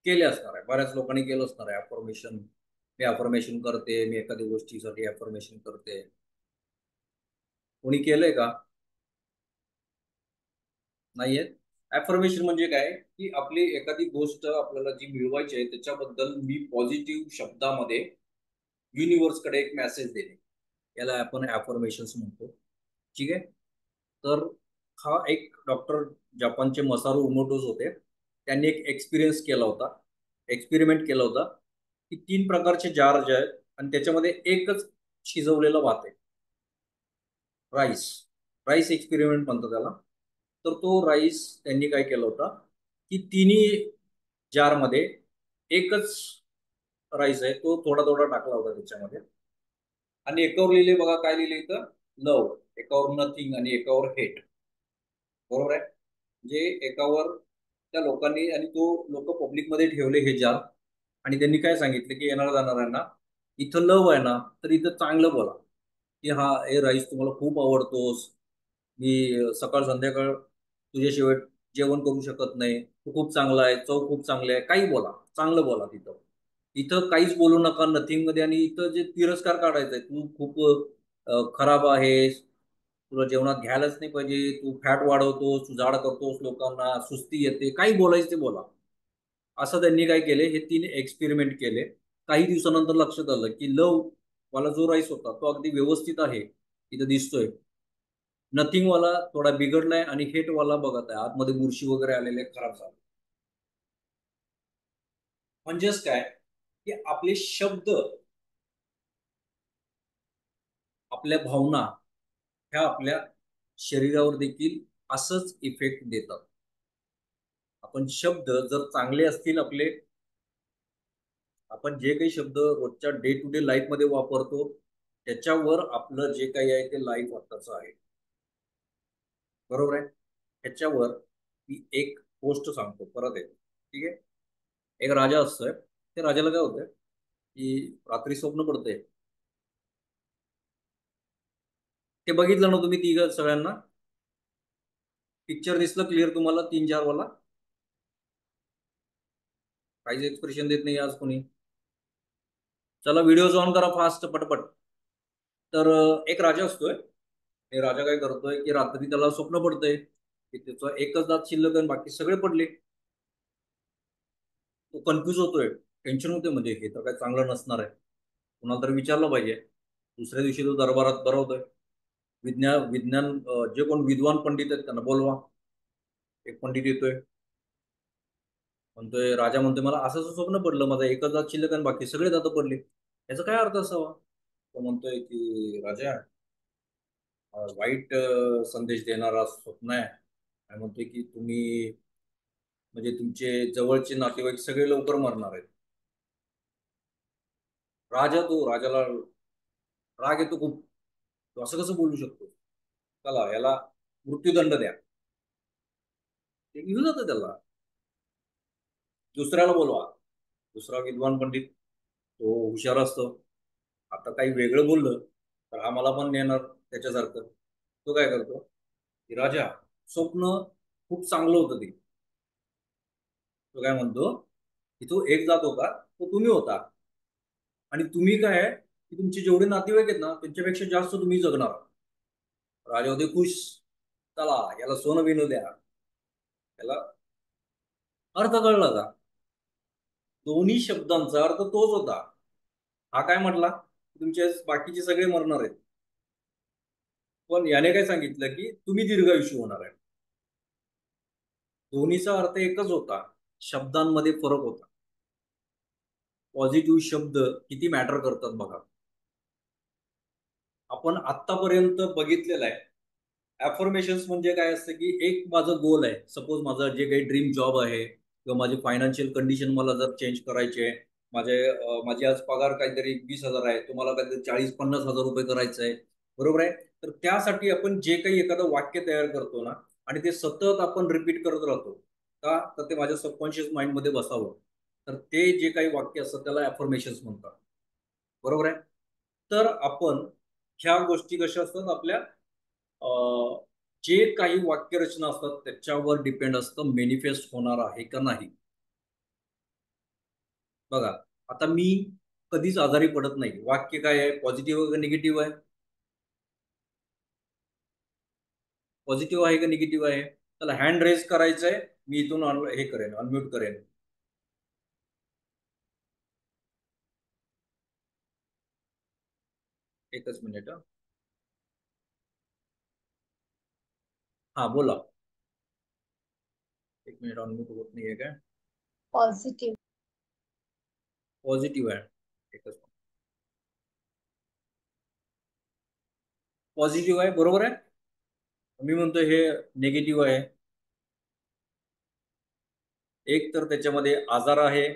केले असणार आहे, बऱ्याच लोकांनी केलं असणार आहे ऍफर्मेशन. मी अफर्मेशन करते, मी एखाद्या गोष्टीसाठी अफर्मेशन करते. कोणी केलंय का? नाहीये. ऍफर्मेशन म्हणजे काय की आपली एखादी गोष्ट आपल्याला जी मिळवायची आहे त्याच्याबद्दल मी पॉझिटिव्ह शब्दामध्ये युनिव्हर्सकडे एक मेसेज देणे, याला आपण ऍफर्मेशन्स म्हणतो. ठीक आहे. तर हा एक डॉक्टर, जपानचे मसारू उमोटोज होते, त्यांनी एक एक्सपिरियन्स केला होता, एक्सपेरिमेंट केला होता की 3 प्रकारचे जार जे आहेत आणि त्याच्यामध्ये एकच शिजवलेला भात आहे, राईस. राईस एक्सपेरिमेंट म्हणतो त्याला. तर तो राईस त्यांनी काय केला होता की तिन्ही जारमध्ये एकच राईस आहे, तो थोडा थोडा टाकला होता त्याच्यामध्ये. आणि एकावर लिहिले बघा, काय लिहिले इथं, लव, एकावर नथिंग आणि एकावर हेट. बरोबर आहे. म्हणजे एकावर त्या लोकांनी, आणि तो लोक पब्लिकमध्ये ठेवले हे जार. आणि त्यांनी काय सांगितलं की येणार जाणाऱ्यांना, इथं लव आहे ना तर इथं चांगलं बोला की हा हे राईस तुम्हाला खूप आवडतोस, मी सकाळ संध्याकाळ तुझ्याशिवाय जेवण करू शकत नाही, तू खूप चांगला आहे, चव खूप चांगली आहे, काही बोला, चांगलं बोला तिथं. इथं काहीच बोलू नका नथिंग मध्ये. आणि इथं जे तिरस्कार काढायचा आहे, तू खूप खराब आहेस, तुला जेवणात घ्यायलाच नाही पाहिजे, तू फॅट वाढवतोस, तू जाड करतोस लोकांना, सुस्ती येते, काही बोलायचं ते बोला. असं त्यांनी काय केले, हे 3 एक्सपेरिमेंट केले. काही दिवसानंतर लक्षात आलं की लव वाला जो राईस होता तो अगदी व्यवस्थित आहे, इथं दिसतोय. नथिंग वाला थोडा बिघडलाय आणि हेट वाला बघत आहे आतमध्ये बुरशी वगैरे आलेले खराब झाले. म्हणजेच काय की आपले शब्द, आपल्या भावना ह्या आपल्या शरीरावर देखील असंच इफेक्ट देतात. आपण शब्द जर चांगले असतील आपले, आपण जे काही शब्द रोजच्या डे टू डे लाईफ मध्ये वापरतो त्याच्यावर आपलं जे काही आहे ते लाईफ आत्ताचं आहे. बरोबर आहे. ह्याच्यावर मी एक गोष्ट सांगतो परत एक. ठीक आहे. एक राजा असतोय. त्या राजाला काय होतंय की रात्री स्वप्न पडतंय. ते बघितलं ना तुम्ही तिघ सगळ्यांना? पिक्चर दिसलं क्लिअर तुम्हाला 3-4 वाला? काहीच एक्सप्रेशन देत नाही आज कोणी. चला व्हिडिओ ऑन करा फास्ट पटपट. तर एक राजा असतोय. हे राजा काय करतोय की रात्री त्याला स्वप्न पडतंय की त्याचा एकच दात शिल्लक आहे बाकी सगळे पडले. तो कन्फ्यूज होतोय, टेन्शन होते, म्हणजे हे तर काय चांगलं नसणार आहे, कुणाला तरी विचारलं पाहिजे. दुसऱ्या दिवशी तो दरबारात भरवतोय. विज्ञान विज्ञान जे कोण विद्वान पंडित आहेत त्यांना बोलवा. एक पंडित येतोय, म्हणतोय, राजा म्हणतोय मला असं असं स्वप्न पडलं, माझा एकच दात शिल्लक आणि बाकी सगळे दात पडले, याचा काय अर्थ असावा? तो म्हणतोय की राजा, वाईट संदेश देणारा स्वप्न आहे. आणि म्हणतोय की तुम्ही, म्हणजे तुमचे जवळचे नातेवाईक सगळे लवकर मरणार आहेत. राजाला राग येतो खूप. तो असं कसं बोलू शकतो? चला याला मृत्यूदंड द्या. ते घेऊन जातं त्याला. दुसऱ्याला बोलवा. दुसरा विद्वान पंडित, तो हुशार असतो. आता काही वेगळं बोललं तर हा मला पण नेणार त्याच्यासारखं. तो काय करतो की राजा, स्वप्न खूप चांगलं होतं ते. तो काय म्हणतो की तो एक जात होता, तो तुम्ही होता. आणि तुम्ही काय आहे की तुमचे जेवढे नातेवाईक आहेत ना त्यांच्यापेक्षा जास्त तुम्ही जगणार. राजा होते खुश. चला याला सोनं बिनं द्या. त्याला अर्थ कळला का? दोन्ही शब्दांचा अर्थ तोच होता. हा काय म्हटला, तुमचे बाकीचे सगळे मरणार आहेत, पण याने काय सांगितलं की तुम्ही दीर्घायुषी होणार आहे. दोन्हीचा अर्थ एकच होता, शब्दांमध्ये फरक होता. पॉझिटिव्ह शब्द किती मॅटर करतात बघा. आपण आत्तापर्यंत बघितलेलं आहे. ॲफर्मेशन्स म्हणजे काय असतं की एक माझं गोल आहे, सपोज माझं जे काही ड्रीम जॉब आहे किंवा माझी फायनान्शियल कंडिशन मला जर चेंज करायची आहे, माझी आज पगार काहीतरी 20,000 आहे, तुम्हाला काहीतरी 40-50,000 रुपये करायचं आहे. बरोबर आहे. तर त्यासाठी आपण जे काही एखादं वाक्य तयार करतो ना, आणि ते सतत आपण रिपीट करत राहतो का, तर ते माझ्या सबकॉन्शियस माइंडमध्ये बसावं. तर ते जे काही वाक्य असतं त्याला ॲफर्मेशन्स म्हणतात. बरोबर आहे. तर आपण ह्या गोष्टी कशा असतात आपल्या, जे काही वाक्यरचना असतात त्याच्यावर डिपेंड असतं मॅनिफेस्ट होणार आहे का नाही. बघा, आता मी कधीच आजारी पडत नाही. वाक्य काय आहे, पॉझिटिव्ह का निगेटिव्ह आहे? पॉझिटिव्ह आहे का निगेटिव्ह आहे? त्याला हँड रेज करायचंय, मी इथून हे करेन, अनम्यूट करेन. एकच मिनिट. हा बोला. एक मिनिट, अनम्यूट होत नाहीये काय? पॉझिटिव्ह. पॉझिटिव्ह आहे. एकच. पॉझिटिव्ह आहे, बरोबर आहे. मी म्हणतो हे निगेटिव्ह आहे. एक तर त्याच्यामध्ये आजार आहे,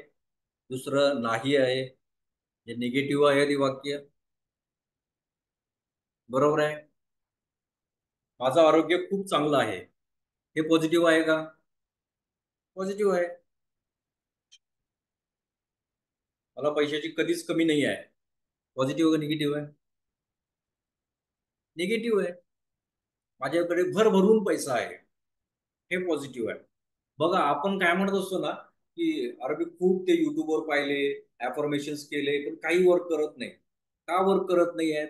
दुसरं नाही आहे. जे निगेटिव्ह आहे ते वाक्य. बरोबर आहे. माझं आरोग्य खूप चांगलं आहे, हे पॉझिटिव्ह आहे का? पॉझिटिव्ह आहे. मला पैशाची कधीच कमी नाही आहे, पॉझिटिव्ह का निगेटिव्ह आहे? निगेटिव्ह आहे. माझ्याकडे भरभरून पैसा आहे, हे पॉझिटिव्ह आहे. बघा, आपण काय म्हणत असतो ना की अरे मी खूप ते युट्यूबवर पाहिले, ऍफर्मेशन्स केले, पण काही वर्क करत नाही. का वर्क करत नाही आहे?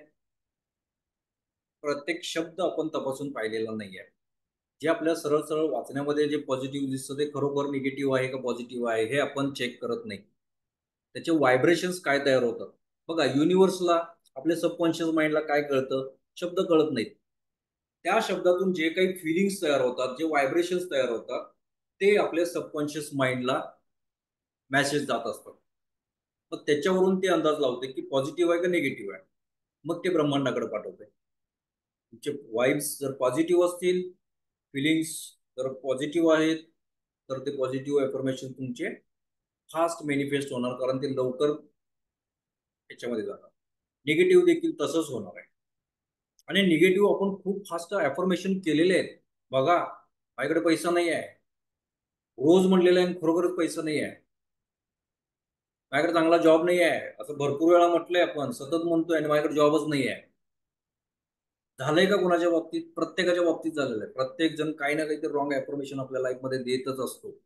प्रत्येक शब्द आपण तपासून पाहिलेला नाही आहे. जे आपल्या सरळ सरळ वाचण्यामध्ये जे पॉझिटिव्ह दिसतं ते खरोखर निगेटिव्ह आहे का पॉझिटिव्ह आहे हे आपण चेक करत नाही. त्याचे व्हायब्रेशन्स काय तयार होतात. बघा, युनिव्हर्सला, आपल्या सबकॉन्शियस माइंडला काय कळतं? शब्द कळत नाहीत. त्या शब्दातून जे काही फिलिंग्स तयार होतात, जे व्हायब्रेशन्स तयार होतात, ते आपल्या सबकॉन्शियस माइंडला मेसेज जात असतात. मग त्याच्यावरून ते अंदाज लावते की पॉझिटिव्ह आहे का निगेटिव्ह आहे. मग ते ब्रह्मांडाकडे पाठवते. तुमचे वाईब्स जर पॉझिटिव्ह असतील, फिलिंग्स जर पॉझिटिव्ह आहेत, तर ते पॉझिटिव्ह इन्फॉर्मेशन तुमचे फास्ट मॅनिफेस्ट होणार, कारण ते लवकर त्याच्यामध्ये जाणार. निगेटिव्ह देखील तसंच होणार आहे. आणि निगेटिव्ह आपण खूप फास्ट अफर्मेशन केलेले आहेत. बघा, माझ्याकडे पैसा नाही आहे, रोज म्हणलेलं आहे, खरोखरच पैसा नाही आहे. माझ्याकडे चांगला जॉब नाही आहे, असं भरपूर वेळा म्हटलंय, आपण सतत म्हणतोय, आणि माझ्याकडे जॉबच नाही आहे. झालंय का कोणाच्या बाबतीत? प्रत्येकाच्या बाबतीत झालेलं आहे. प्रत्येक जण काही ना काहीतरी रॉंग इन्फॉर्मेशन आपल्या लाईफमध्ये देतच असतो.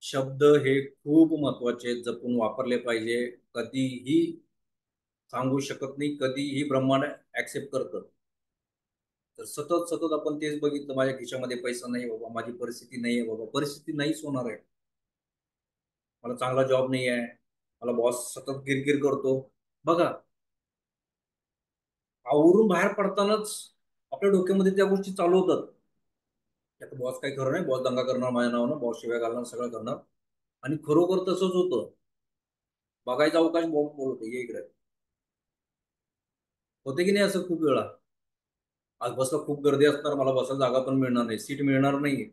शब्द हे खूप महत्वाचे, जपून वापरले पाहिजे. कधीही सांगू शकत नाही कधीही ब्रह्मांड ऍक्सेप्ट करतं. तर सतत सतत आपण तेच बघितलं, माझ्या खिशामध्ये पैसा नाही बाबा, माझी परिस्थिती नाही आहे बाबा. परिस्थिती नाहीच होणार आहे. मला चांगला जॉब नाही आहे, मला बॉस सतत किरकिर करतो. बघा, आवरून बाहेर पडतानाच आपल्या डोक्यामध्ये त्या गोष्टी चालू होतात. आता बॉस काही खरं नाही, बॉस दंगा करणार माझ्या नावानं, बॉस शिवाय घालणार, सगळं करणार. आणि खरोखर तसंच होतं. बघायचा अवकाश बॉस बोलतो, ये इकडे. होते की नाही असं खूप वेळा? आज बसला खूप गर्दी असणार, मला बसायला जागा पण मिळणार नाही, सीट मिळणार नाही.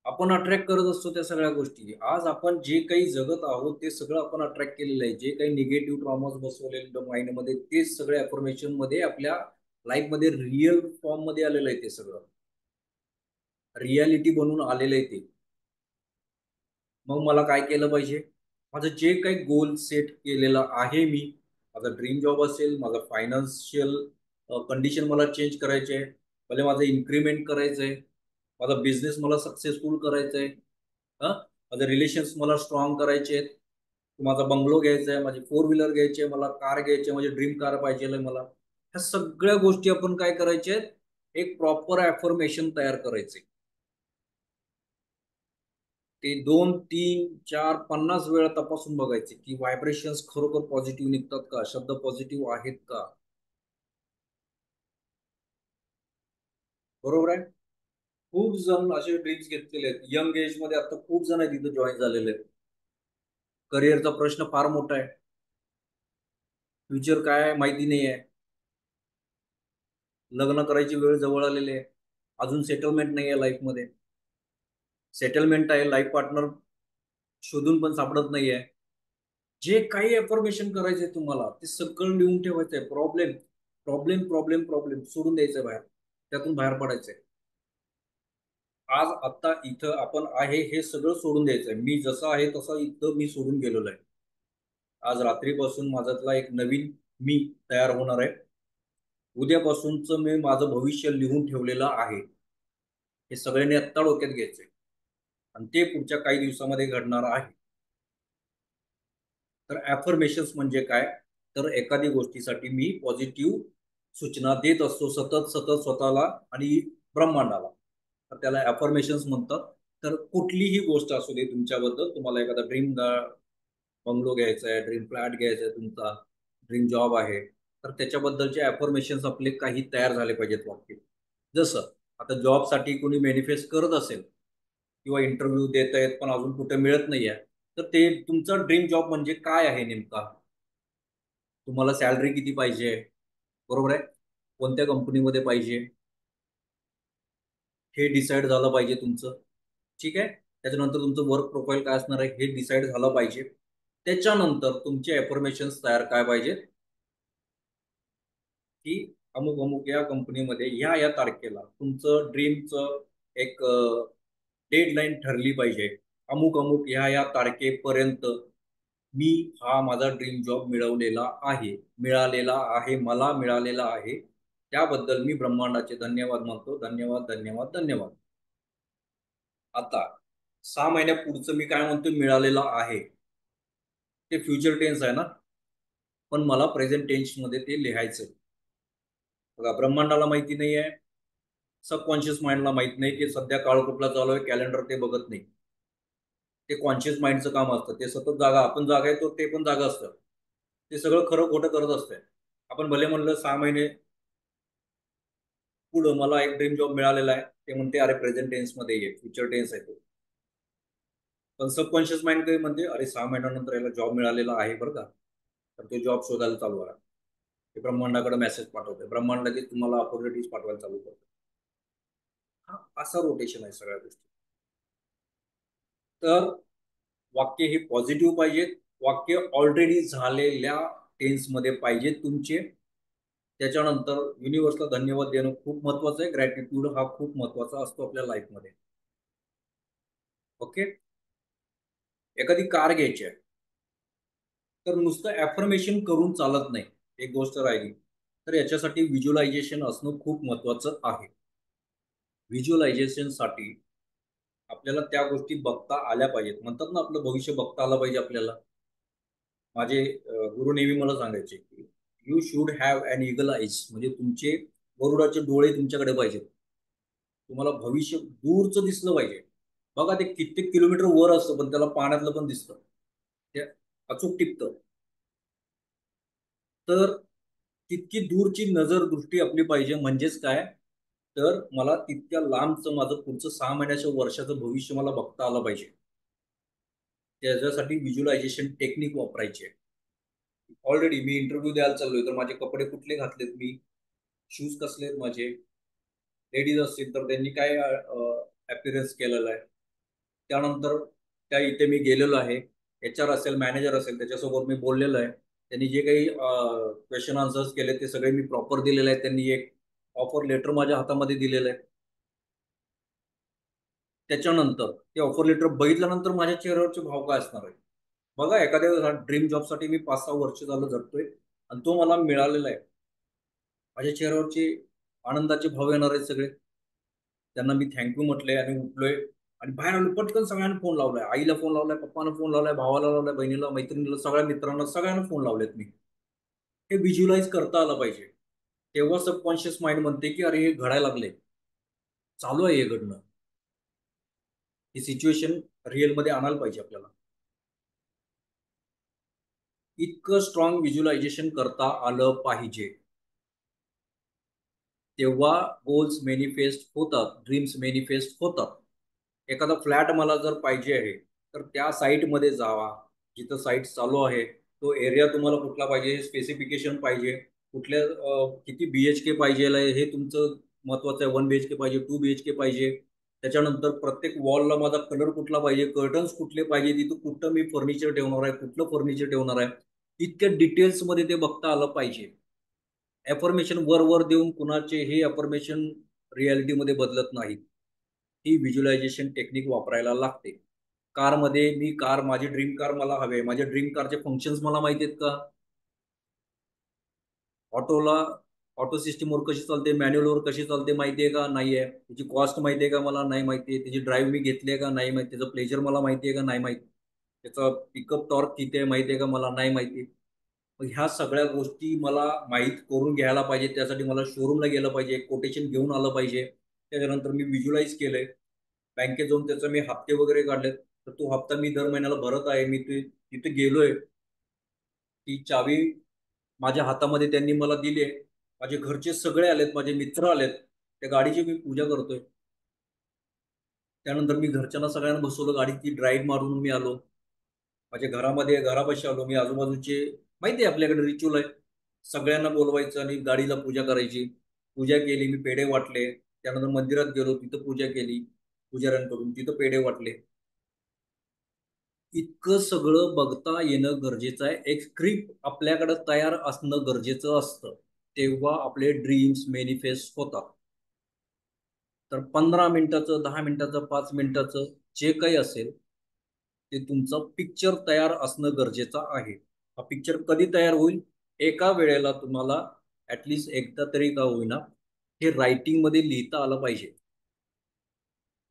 आपण अट्रॅक्ट करत असतो त्या सगळ्या गोष्टी. आज आपण जे काही जगत आहोत ते सगळं आपण अट्रॅक्ट केलेलं आहे. जे काही निगेटिव्ह ट्रॉमास बसवलेले माइंडमध्ये, ते सगळे अफर्मेशन मध्ये आपल्या लाईफमध्ये रिअल फॉर्म मध्ये आलेलं आहे. ते सगळं रियालिटी बनून आलेलं आहे ते. मग मला काय केलं पाहिजे? माझं जे काही गोल सेट केलेलं आहे मी, माझा ड्रीम जॉब असेल, माझा फायनान्शियल कंडिशन मला चेंज करायचे आहे, भले माझं इन्क्रीमेंट करायचं आहे, माझा बिझनेस मला सक्सेसफुल करायचा आहे, माझे रिलेशन्स मला स्ट्रॉंग करायचे आहेत, माझा बंगलो घ्यायचा आहे, माझी फोर व्हीलर घ्यायची आहे, मला कार घ्यायची आहे, माझी ड्रीम कार पाहिजे मला. ह्या सगळ्या गोष्टी आपण काय करायचे आहेत? एक प्रॉपर अफर्मेशन तयार करायचे. ते 2, 3, 4, 50 वेळा तपासून बघायचे की व्हायब्रेशन्स खरोखर पॉझिटिव्ह निघतात का, शब्द पॉझिटिव्ह आहेत का. बरोबर आहे. खूप जण असे ड्रीम्स घेतलेले आहेत यंग एज मध्ये, आता खूप जण आहेत तिथे जॉईन झालेले आहेत. करिअरचा प्रश्न फार मोठा आहे. फ्युचर काय आहे माहिती नाही आहे. लग्न करायची वेळ जवळ आलेली आहे, अजून सेटलमेंट नाही आहे लाईफमध्ये. सेटलमेंट आहे, लाईफ पार्टनर शोधून पण सापडत नाहीये. जे काही इन्फॉर्मेशन करायचंय तुम्हाला, ते सगळं लिहून ठेवायचंय. प्रॉब्लेम प्रॉब्लेम प्रॉब्लेम प्रॉब्लेम सोडून द्यायचंय बाहेर. त्यातून बाहेर पडायचंय. आज आता इथं आपण आहे हे सगळं सोडून द्यायचंय. मी जसं आहे तसं इथं मी सोडून गेलेलो आहे. आज रात्रीपासून माझ्यातला एक नवीन मी तयार होणार आहे. उद्यापासूनच मी माझं भविष्य लिहून ठेवलेलं आहे. हे सगळ्यांनी आत्ता डोक्यात घ्यायचंय. आणि ते पुढच्या काही दिवसामध्ये घडणार आहे. तर ॲफर्मेशन्स म्हणजे काय? तर एखादी गोष्टीसाठी मी पॉझिटिव्ह सूचना देत असतो सतत सतत स्वतःला आणि ब्रह्मांडाला. तर त्याला ॲफर्मेशन्स म्हणतात. तर कुठलीही गोष्ट असू दे तुमच्याबद्दल, तुम्हाला एखादा ड्रीम बंगलो घ्यायचा आहे, ड्रीम फ्लॅट घ्यायचा आहे, तुमचा ड्रीम जॉब आहे, तर त्याच्याबद्दलचे ॲफर्मेशन्स आपले काही तयार झाले पाहिजेत वाक्य. जसं आता जॉबसाठी कोणी मॅनिफेस्ट करत असेल किंवा इंटरव्ह्यू देत आहेत पण अजून कुठे मिळत नाही आहे, तर ते तुमचा ड्रीम जॉब म्हणजे काय आहे नेमका? तुम्हाला सॅलरी किती पाहिजे? बरोबर आहे. कोणत्या कंपनीमध्ये पाहिजे हे डिसाईड झालं पाहिजे तुमचं. ठीक आहे. त्याच्यानंतर तुमचं वर्क प्रोफाईल काय असणार आहे हे डिसाईड झालं पाहिजे. त्याच्यानंतर तुमचे इन्फॉर्मेशन्स तयार काय पाहिजेत की अमुक अमुक या कंपनीमध्ये ह्या या तारखेला तुमचं ड्रीमचं एक डेडलाईन ठरली पाहिजे. अमुक अमुक ह्या या तारखेपर्यंत मी हा माझा ड्रीम जॉब मिळवलेला आहे, मिळालेला आहे, मला मिळालेला आहे. त्याबद्दल मी ब्रह्मांडाचे धन्यवाद मानतो. धन्यवाद, धन्यवाद, धन्यवाद. आता 6 महिन्या पुढचं मी काय म्हणतो मिळालेला आहे, ते फ्युचर टेन्स आहे ना, पण मला प्रेझेंट टेन्स मध्ये ते लिहायचं. बघा, ब्रह्मांडाला माहिती नाही आहे, सबकॉन्शियस माइंडला माहित नाही की सध्या काळ कुठला चालू आहे, कॅलेंडर ते बघत नाही. ते कॉन्शियस माइंडचं काम असतं. ते सतत जागा, आपण जागा आहे तो ते पण जागा असतं. ते सगळं खरं खोटं करत असतंय. आपण भले म्हणलं 6 महिने पुढं मला एक ड्रीम जॉब मिळालेला आहे, ते म्हणते अरे प्रेझेंट टेन्स मध्ये ये, फ्युचर टेन्स आहे तो. पण सबकॉन्शियस माइंड काही म्हणते अरे 6 महिन्यानंतर याला जॉब मिळालेला आहे बरं का, तर ते जॉब शोधायला चालू करा. ते ब्रह्मांडाकडे मेसेज पाठवते, ब्रह्मांड लगेच तुम्हाला ऑपॉर्च्युनिटीज पाठवायला चालू करतो. हा असा रोटेशन आहे सगळ्या गोष्टी. तर वाक्य हे पॉझिटिव्ह पाहिजेत. वाक्य ऑलरेडी झालेल्या टेन्समध्ये पाहिजेत तुमचे. त्याच्यानंतर युनिव्हर्सला धन्यवाद देणं खूप महत्वाचं आहे. ग्रॅटिट्यूड हा खूप महत्वाचा असतो आपल्या लाईफमध्ये. ओके. एखादी कार घ्यायची आहे, तर नुसतं ॲफर्मेशन करून चालत नाही. एक गोष्ट राहिली तर याच्यासाठी व्हिज्युअलायझेशन असणं खूप महत्वाचं आहे. व्हिज्युअलायझेशनसाठी आपल्याला त्या गोष्टी बघता आल्या पाहिजेत. म्हणतात ना, आपलं भविष्य बघता आलं पाहिजे आपल्याला. माझे गुरु नेहमी मला सांगायचे की you should have an eagle eyes, म्हणजे तुमचे गरुडाचे डोळे तुमच्याकडे पाहिजेत. तुम्हाला भविष्य दूरचं दिसलं पाहिजे. बघा ते कित्येक किलोमीटर वर असतं पण त्याला पाण्यातलं पण दिसतं. ते अचूक टिपतं. तर तितकी दूरची नजर दृष्टी आपली पाहिजे. म्हणजेच काय, तर मला तितक्या लांबचं माझं पुढचं 6 महिन्याच्या वर्षाचं भविष्य मला बघता आलं पाहिजे. त्याच्यासाठी व्हिज्युअलायझेशन टेक्निक वापरायची आहे. ऑलरेडी मी इंटरव्ह्यू द्यायला चाललोय तर माझे कपडे कुठले घातलेत मी, शूज कसले आहेत माझे, लेडीज असतील तर त्यांनी काय अपीअरन्स केलेला आहे. त्यानंतर त्या इथे मी गेलेलो आहे, HR असेल मॅनेजर असेल त्याच्यासोबत मी बोललेलो आहे. त्यांनी जे काही क्वेश्चन आन्सर्स केले ते सगळे मी प्रॉपर दिलेले आहेत. त्यांनी एक ऑफर लेटर माझ्या हातामध्ये दिलेलं आहे. त्याच्यानंतर ते ऑफर लेटर बघितल्यानंतर माझ्या चेहऱ्यावरचे भाव काय असणार आहे. बघा, एखाद्या ड्रीम जॉबसाठी मी 5-6 वर्ष झालं झटतोय आणि तो मला मिळालेला आहे. माझ्या चेहऱ्यावरचे आनंदाचे भाव येणार आहेत सगळे. त्यांना मी थँक्यू म्हटलंय आणि उठलोय आणि बाहेर आलो. पटकन सगळ्यांना फोन लावलाय, आईला फोन लावलाय, पप्पाला फोन लावलाय, भावाला लावलाय, बहिणीला, मैत्रिणीला, सगळ्या मित्रांना, सगळ्यांना फोन लावलेत मी. हे व्हिज्युअलाइज करता आलं पाहिजे. तेव्हा सबकॉन्शियस माइंड म्हणते की अरे हे घडायला लागले, चालू आहे हे घडणं. ही सिच्युएशन रिअलमध्ये आणायला पाहिजे आपल्याला. इतकं स्ट्रॉंग व्हिज्युअलायझेशन करता आलं पाहिजे. तेव्हा गोल्स मॅनिफेस्ट होतात, ड्रीम्स मॅनिफेस्ट होतात. एखादा फ्लॅट मला जर पाहिजे आहे तर त्या साईटमध्ये जावा. जिथं साईट चालू आहे तो एरिया तुम्हाला कुठला पाहिजे हे स्पेसिफिकेशन पाहिजे. कुठल्या किती BHK पाहिजे हे तुमचं महत्वाचं आहे. 1 BHK पाहिजे, 2 BHK पाहिजे. त्याच्यानंतर प्रत्येक वॉलला माझा कलर कुठला पाहिजे, कर्टन्स कुठले पाहिजे, तिथं कुठं मी फर्निचर ठेवणार आहे, कुठलं फर्निचर ठेवणार आहे, इतक्या डिटेल्समध्ये ते बघता आलं पाहिजे. अफर्मेशन वर वर देऊन कुणाचे हे अफर्मेशन रियालिटीमध्ये बदलत नाहीत. ही व्हिज्युअलायझेशन टेक्निक वापरायला लागते. कारमध्ये मी कार, माझी ड्रीम कार मला हवे, माझ्या ड्रीम कारचे फंक्शन्स मला माहिती आहेत का? ऑटोला ऑटो सिस्टीमवर कशी चालते, मॅन्युअलवर कशी चालते माहिती आहे का? नाही आहे. त्याची कॉस्ट माहिती आहे का? मला नाही माहिती आहे. त्याची ड्राईव्ह मी घेतली आहे का? नाही माहिती. त्याचं प्लेजर मला माहिती आहे का? नाही माहिती. त्याचा पिकअप टॉर्क किती आहे माहिती आहे का? मला नाही माहिती. मग ह्या सगळ्या गोष्टी मला माहीत करून घ्यायला पाहिजे. त्यासाठी मला शोरूमला गेलं पाहिजे, कोटेशन घेऊन आलं पाहिजे. त्याच्यानंतर मी व्हिज्युअलाइज केलंय, बँकेत जाऊन त्याचे मी हप्ते वगैरे काढलेत. तर तो हप्ता मी दर महिन्याला भरत आहे. मी तिथे गेलोय, ती चावी माझ्या हातामध्ये त्यांनी मला दिली आहे. माझे घरचे सगळे आलेत, माझे मित्र आलेत, त्या गाडीची मी पूजा करतोय. त्यानंतर मी घरच्यांना सगळ्यांना बसवलं, गाडीची ड्राईव्ह मारून मी आलो. माझ्या घरामध्ये घरापाशी आलो मी. आजूबाजूचे माहिती आहे आपल्याकडे रिच्युअल आहे, सगळ्यांना बोलवायचं आणि गाडीला पूजा करायची. पूजा केली, मी पेढे वाटले. त्यानंतर मंदिरात गेलो, तिथं पूजा केली पुजाऱ्यांकडून, तिथं पेढे वाटले. इतकं सगळं बघता येणं गरजेचं आहे. एक स्क्रिप्ट आपल्याकडे तयार असणं गरजेचं असतं. तेव्हा आपले ड्रीम्स मॅनिफेस्ट होतात. तर 15 मिनिटाचं, 10 मिनिटाचं, 5 मिनिटाचं जे काही असेल ते तुमचं पिक्चर तयार असणं गरजेचं आहे. हा पिक्चर कधी तयार होईल? एका वेळेला तुम्हाला ऍटलिस्ट एकदा तरी का होईना हे रायटिंगमध्ये लिहिता आलं पाहिजे.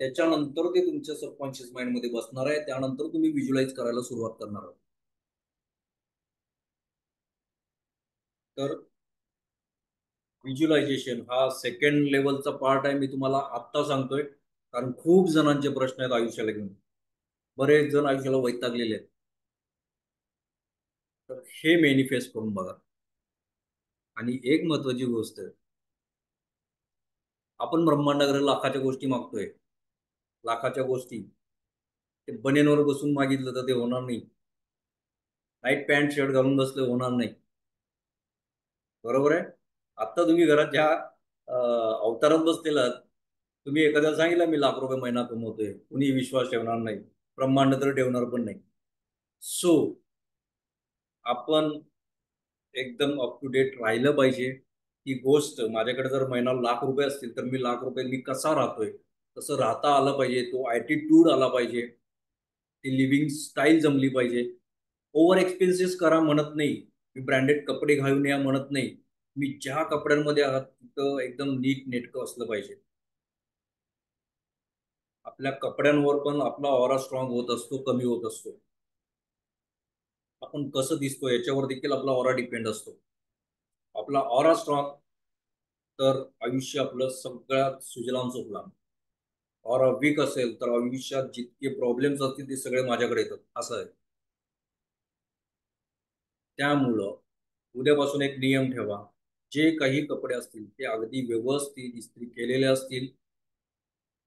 त्याच्यानंतर ते तुमच्या सबकॉन्शियस माइंडमध्ये बसणार आहे. त्यानंतर तुम्ही व्हिज्युअलाइज करायला सुरुवात करणार आहात. तर व्हिज्युअलायझेशन हा सेकंड लेवलचा पार्ट आहे. मी तुम्हाला आत्ता सांगतोय कारण खूप जणांचे प्रश्न आहेत आयुष्याला घेऊन. बरेच जण आयुष्याला वैतागलेले आहेत. तर हे मॅनिफेस्ट करून बघा. आणि एक महत्वाची गोष्ट आहे, आपण ब्रह्मांडाकडे लाखाच्या गोष्टी मागतोय. लाखाच्या गोष्टी ते बनेनवर बसून मागितलं तर ते होणार नाही. नाईट पॅन्ट शर्ट घालून बसले होणार नाही. बरोबर आहे. आता तुम्ही घरात ज्या अवतारात बसलेला आहात, तुम्ही एखाद्याला सांगितलं मी लाख रुपये महिना कमवतोय, कुणी विश्वास ठेवणार नाही. ब्रह्मांड तर ठेवणार पण नाही. सो आपण एकदम अप टू डेट राहिलं पाहिजे. ही गोष्ट माझ्याकडे जर महिना लाख रुपये असतील तर मी लाख रुपये मी कसा राहतोय तसं राहता आलं पाहिजे. तो ॲटिट्यूड आला पाहिजे. ती लिव्हिंग स्टाईल जमली पाहिजे. ओव्हर एक्सपेन्सेस करा म्हणत नाही. मी ब्रँडेड कपडे घालून या म्हणत नाही. मी ज्या कपड्यांमध्ये आहात तिथं एकदम नीट नेटकं असलं पाहिजे. आपल्या कपड्यांवर पण आपला ऑरा स्ट्रॉंग होत असतो, कमी होत असतो. आपण कसं दिसतो याच्यावर देखील आपला ऑरा डिपेंड असतो. आपला ऑरा स्ट्रॉंग तर आयुष्य आपलं सगळ्यात सुजलाम सुफलाम. ऑरा वीक असेल तर आयुष्यात जितके प्रॉब्लेम्स असतील ते सगळे माझ्याकडे येतात असं आहे. त्यामुळं उद्यापासून एक नियम ठेवा. जे काही कपडे असतील ते अगदी व्यवस्थित इस्त्री केलेले असतील.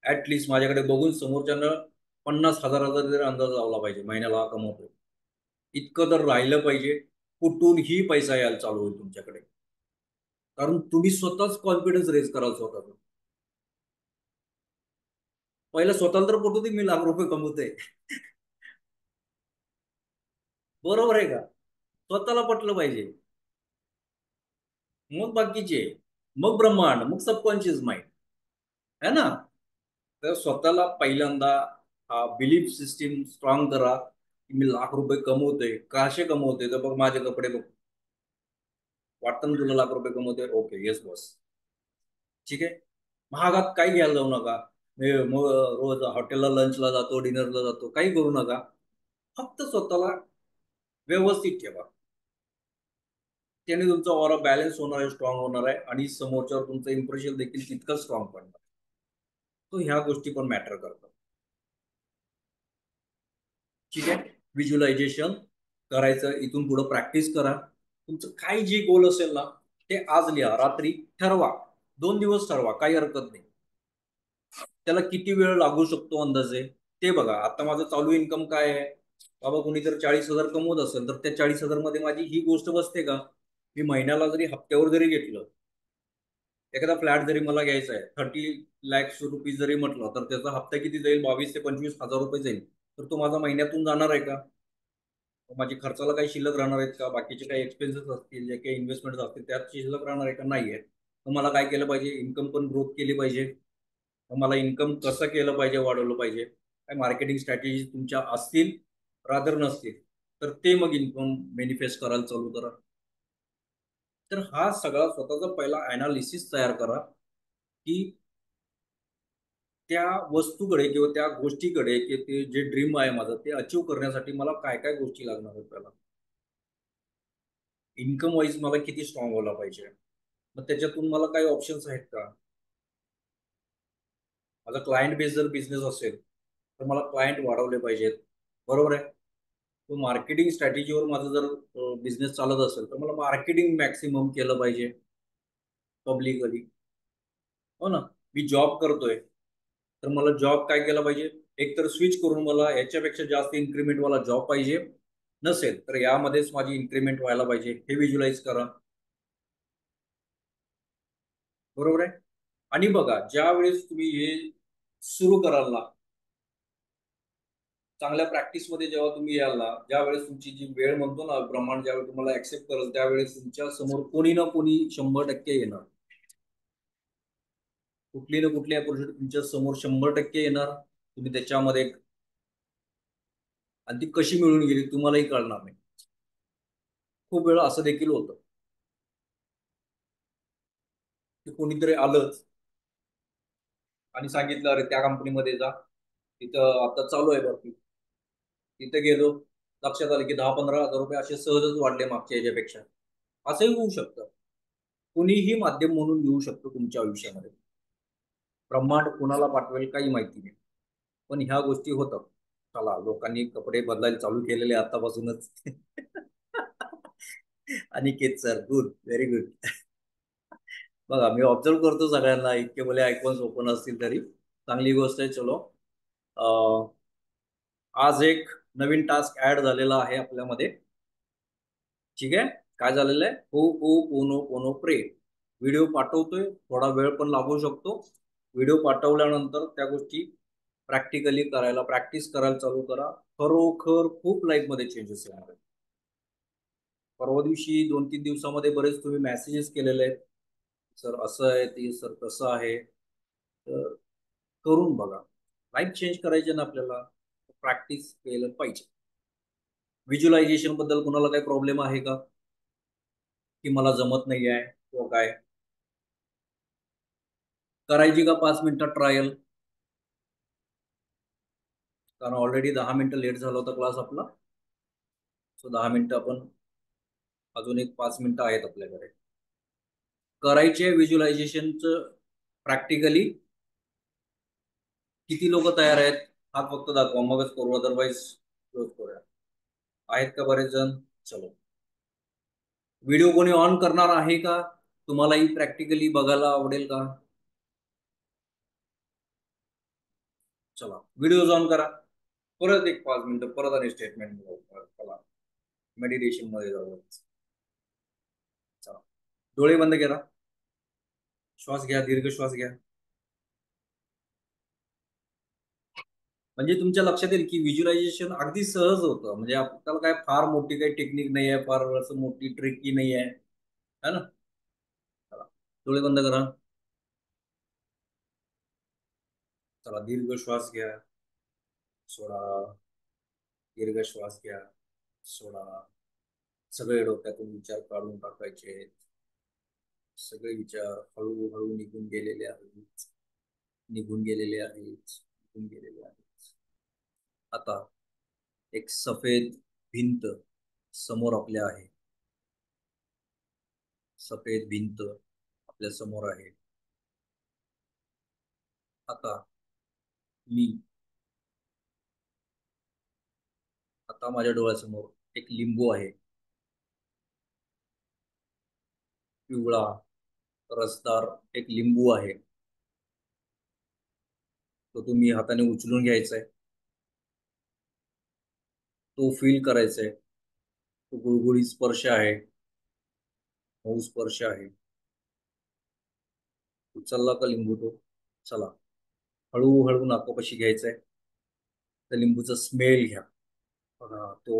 ऍटलिस्ट माझ्याकडे बघून समोरच्यानं 50,000चा तरी अंदाज लावला पाहिजे महिन्याला हा कमवतोय. इतकं तर राहिलं पाहिजे. कुठूनही पैसा यायला चालू होईल तुमच्याकडे. कारण तुम्ही स्वतःच कॉन्फिडन्स रेज कराल स्वतःचा. पहिलं स्वतःला तर पटू दे मी लाख रुपये कमवते. बरोबर आहे का? स्वतःला पटलं पाहिजे. मग बाकीचे, मग ब्रह्मांड, मग सबकॉन्शियस माइंड, है ना? तर स्वतःला पहिल्यांदा हा बिलीफ सिस्टीम स्ट्रॉंग करा की मी लाख रुपये कमवतोय. कसे कमवतोय? तर बघ माझे कपडे बघ. वाटतं ना तुला लाख रुपये कमवतोय? Okay, yes boss. ठीक आहे. महागात काही घ्यायला जाऊ नका. मग रोज हॉटेलला लंचला जातो, डिनरला जातो, काही करू नका. फक्त स्वतःला व्यवस्थित ठेवा. त्याने तुमचा ऑरा बॅलन्स होणार आहे, स्ट्रॉंग होणार आहे आणि समोरच्यावर तुमचं इम्प्रेशन देखील तितकं स्ट्रॉंग पडणार. तो ह्या गोष्टी पण मॅटर करतात. ठीक आहे. व्हिज्युअलायझेशन करायचं, इथून पुढे प्रॅक्टिस करा. तुमचं काही जे गोल असेल ना ते आज लिहा, रात्री ठरवा. 2 दिवस ठरवा, काही हरकत नाही. त्याला किती वेळ लागू शकतो अंदाजे ते बघा. आता माझं चालू इन्कम काय आहे? बाबा कोणी जर 40,000 कमवत असेल तर त्या 40,000 मध्ये माझी ही गोष्ट बसते का? मी महिन्याला जरी हप्त्यावर जरी घेतलं, एखादा फ्लॅट जरी मला घ्यायचा आहे 30 लाख रुपीज जरी म्हटलं तर त्याचा हप्ता किती जाईल? 22 ते 25 हजार रुपये जाईल. तर तो माझा महिन्यातून जाणार आहे का? माझी खर्चाला काही शिल्लक राहणार आहेत का? बाकीचे काही एक्सपेन्सेस असतील, जे काही इन्व्हेस्टमेंट असतील त्यात शिल्लक राहणार आहे का? नाही आहे. तर मला काय केलं पाहिजे? इन्कम पण ग्रोथ केली पाहिजे. मग मला इन्कम कसं केलं पाहिजे? वाढवलं पाहिजे. काय मार्केटिंग स्ट्रॅटेजी तुमच्या असतील, रादर नसतील, तर ते मग इन्कम मॅनिफेस्ट करायला चालू करा. तर हा सगळा स्वतःचा पहिला अनालिसिस तयार करा की त्या वस्तूकडे किंवा त्या गोष्टीकडे की ते जे ड्रीम आहे माझं ते अचीव्ह करण्यासाठी मला काय काय गोष्टी लागणार आहेत. त्याला इन्कम वाईज मला किती स्ट्रॉंग व्हायला पाहिजे. मग त्याच्यातून मला काही ऑप्शन्स आहेत का? माझा क्लायंट बेस जर बिझनेस असेल तर मला क्लायंट वाढवले पाहिजेत. बरोबर आहे. तो मार्केटिंग स्ट्रॅटेजीवर माझा जर बिझनेस चालत असेल तर मला मार्केटिंग मॅक्सिमम केलं पाहिजे पब्लिकली. हो ना. मी जॉब करतोय तर मला जॉब काय केला पाहिजे? एक तर स्विच करून मला याच्यापेक्षा जास्त इन्क्रीमेंट वाला जॉब पाहिजे. नसेल तर यामध्येच माझी इन्क्रीमेंट व्हायला पाहिजे. हे व्हिज्युअलाइज करा. बरोबर आहे. आणि बघा ज्या वेळेस तुम्ही हे सुरू कराल ना, चांगल्या प्रॅक्टिसमध्ये जेव्हा तुम्ही याल ना, ज्यावेळेस तुमची जी वेळ म्हणतो ना ब्रह्मांड ज्यावेळेस तुम्हाला ऍक्सेप्ट करेल त्यावेळेस तुमच्या समोर कोणी ना कोणी 100% येणार. कुठली ना कुठली अपॉर्च्युनिटी तुमच्या समोर 100% येणार. तुम्ही त्याच्यामध्ये आणि ती कशी मिळून गेली तुम्हालाही कळणार नाही. खूप वेळा असं देखील होतं की कोणीतरी आलंच आणि सांगितलं अरे त्या कंपनीमध्ये जा, तिथं आता चालू आहे भरती. तिथे गेलो, लक्षात आलं की 10-15 हजार रुपये असे सहजच वाढले मागच्या याच्यापेक्षा. असंही होऊ शकतं. कुणीही माध्यम म्हणून येऊ शकतो तुमच्या आयुष्यामध्ये. ब्रह्मांड कोणाला पाठवेल काही माहिती नाही. पण ह्या गोष्टी होतात. चला, लोकांनी कपडे बदलायला चालू केलेले आतापासूनच. Aniket sir, good, very good. बघा, मी ऑब्झर्व करतो सगळ्यांना, इतके भले आयकॉन्स ओपन असतील तरी चांगली गोष्ट आहे. चलो, अं, आज एक नवीन टास्क ऍड झालेला आहे आपल्यामध्ये. ठीक आहे. काय झालेलं आहे? हो ओ पोनो पोनो प्रे. व्हिडिओ पाठवतोय, थोडा वेळ पण लागू शकतो. व्हिडिओ पाठवल्यानंतर त्या गोष्टी प्रॅक्टिकली करायला, प्रॅक्टिस करायला चालू करा. खरोखर खूप लाईफ मध्ये चेंजेस येणार आहेत. परवा दिवशी 2-3 दिवसामध्ये बरेच तुम्ही मेसेजेस केलेले आहेत, सर असं आहे, ते सर कसं आहे. तर करून बघा. लाईफ चेंज करायचे ना आपल्याला, प्रॅक्टिस केलं पाहिजे. व्हिज्युअलायझेशन बद्दल कोणाला काही प्रॉब्लेम आहे का, की मला जमत नाही आहे किंवा काय? करायची का 5 मिनिटात ट्रायल? कारण ऑलरेडी 10 मिनिटं लेट झाला होता क्लास आपला. सो 10 मिनिटं आपण, अजून एक 5 मिनिटं आहेत आपल्याकडे. करायचे व्हिज्युअलायझेशनचं प्रॅक्टिकली. किती लोक तयार आहेत? हात फक्त दाखवा, मगच करू, अदरवाईज क्लोज करूया. आहेत का बरेच जण? चलो, व्हिडिओ कोणी ऑन करणार आहे का? तुम्हालाही प्रॅक्टिकली बघायला आवडेल का? चला, व्हिडिओ ऑन करा. परत एक 5 मिनिटं, परत आणि स्टेटमेंट. चला, मेडिटेशन मध्ये जाऊ. चला, डोळे बंद करा. श्वास घ्या, दीर्घ श्वास घ्या. म्हणजे तुमच्या लक्षात येईल की व्हिज्युअलायझेशन अगदी सहज होतं. म्हणजे आपल्याला काय फार मोठी काही टेक्निक नाही आहे, फार असं मोठी ट्रिकी नाही आहे, है ना? चला, डोळे बंद करा. चला, दीर्घ श्वास घ्या, सोडा. दीर्घ श्वास घ्या, सोडा. सगळे डोक्यातून विचार काढून टाकायचे. सगळे विचार हळूहळू निघून गेलेले आहेत, निघून गेलेले आहेत, निघून गेलेले आहेत. आता एक सफेद भिंत समोर आपल्या आहे. सफेद भिंत आपल्या समोर आहे. आता मी, आता माझ्या डोळ्यासमोर एक लिंबू आहे. पिवळा, रसदार एक लिंबू आहे. तो तुम्ही हाताने उचलून घ्यायचा आहे. तो फील करायचा आहे. तो गुळगुळीत स्पर्श आहे, मऊ स्पर्श आहे. उचलला का लिंबू तो? चला, हळूहळू नाकापाशी घ्यायचा आहे. त्या लिंबूचा स्मेल घ्या. बघा, तो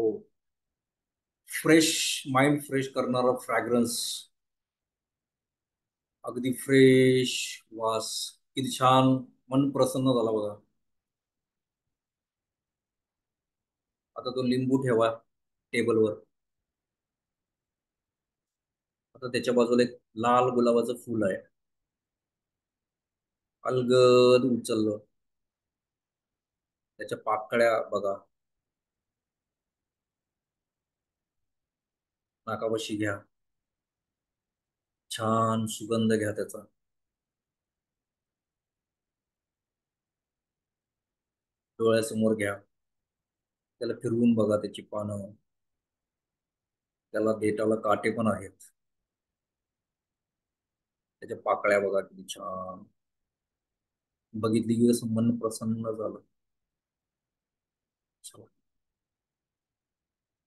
फ्रेश, माइंड फ्रेश करणारा फ्रॅग्रन्स. अगदी फ्रेश वास. किती छान, मन प्रसन्न झाला बघा. आता तो लिंबू ठेवा टेबलवर. आता त्याच्या बाजूला एक लाल गुलाबाचं फूल आहे. अलगद उचललं. त्याच्या पाकळ्या बघा. नाकापाशी घ्या. छान सुगंध घ्या त्याचा. डोळ्यासमोर घ्या. त्याला फिरवून बघा, त्याची पानं. त्याला देठाला काटे पण आहेत. त्याच्या पाकळ्या बघा किती छान. बघितली की असं मन प्रसन्न झालं. चला,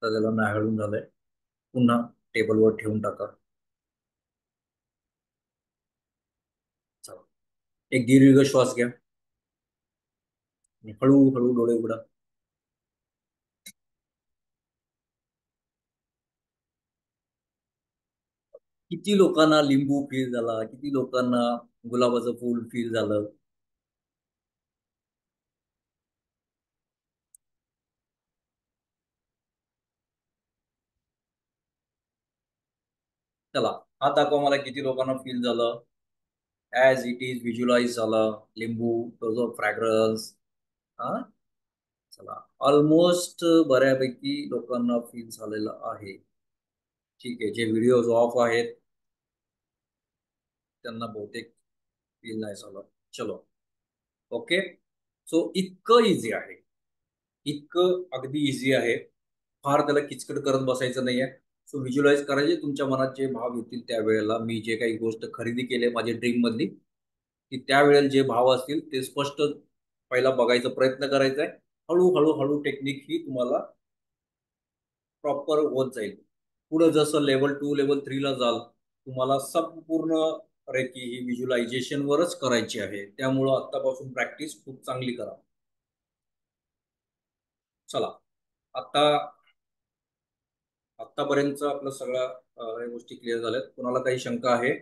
तर त्याला नाहळून झालंय. पुन्हा टेबलवर ठेवून टाका. चला, एक दीर्घ श्वास घ्या आणि हळूहळू डोळे उघडा. किती लोकांना लिंबू फील झाला, किती लोकांना गुलाबाचं फूल फील झालं? चला, हात दाखवा मला, किती लोकांना फील झालं. ऍज इट इज व्हिज्युअलाइज झालं लिंबू, तो जो फ्रॅग्रन्स. हा, चला, ऑलमोस्ट बऱ्यापैकी लोकांना फील झालेलं आहे. ठीक आहे, जे व्हिडिओज ऑफ आहेत त्यांना बहुतेक फील नाही झालं. चलो, ओके. सो इतकं इझी आहे. इतकं अगदी इझी आहे. फार त्याला किचकट करत बसायचं नाहीये. सो व्हिज्युअलाइज करायचे तुमच्या मनात जे भाव येतील त्यावेळेला. मी जे काही गोष्ट खरेदी केली माझी ड्रीम मधली, की त्यावेळेला जे भाव असतील ते स्पष्ट पहिला बघायचा प्रयत्न करायचा आहे. हळूहळू हळू टेक्निक ही तुम्हाला प्रॉपर होत जाईल. पुढे जसं लेवल 2 लेवल 3 ला जाल, तुम्हाला संपूर्ण रेकी ही व्हिज्युअलायझेशन वरच करायची आहे. त्यामुळं आत्तापासून प्रॅक्टिस खूप चांगली करा. चला, आता आत्तापर्यंत आपलं सगळ्या या गोष्टी क्लिअर झाल्यात. कोणाला काही शंका आहे?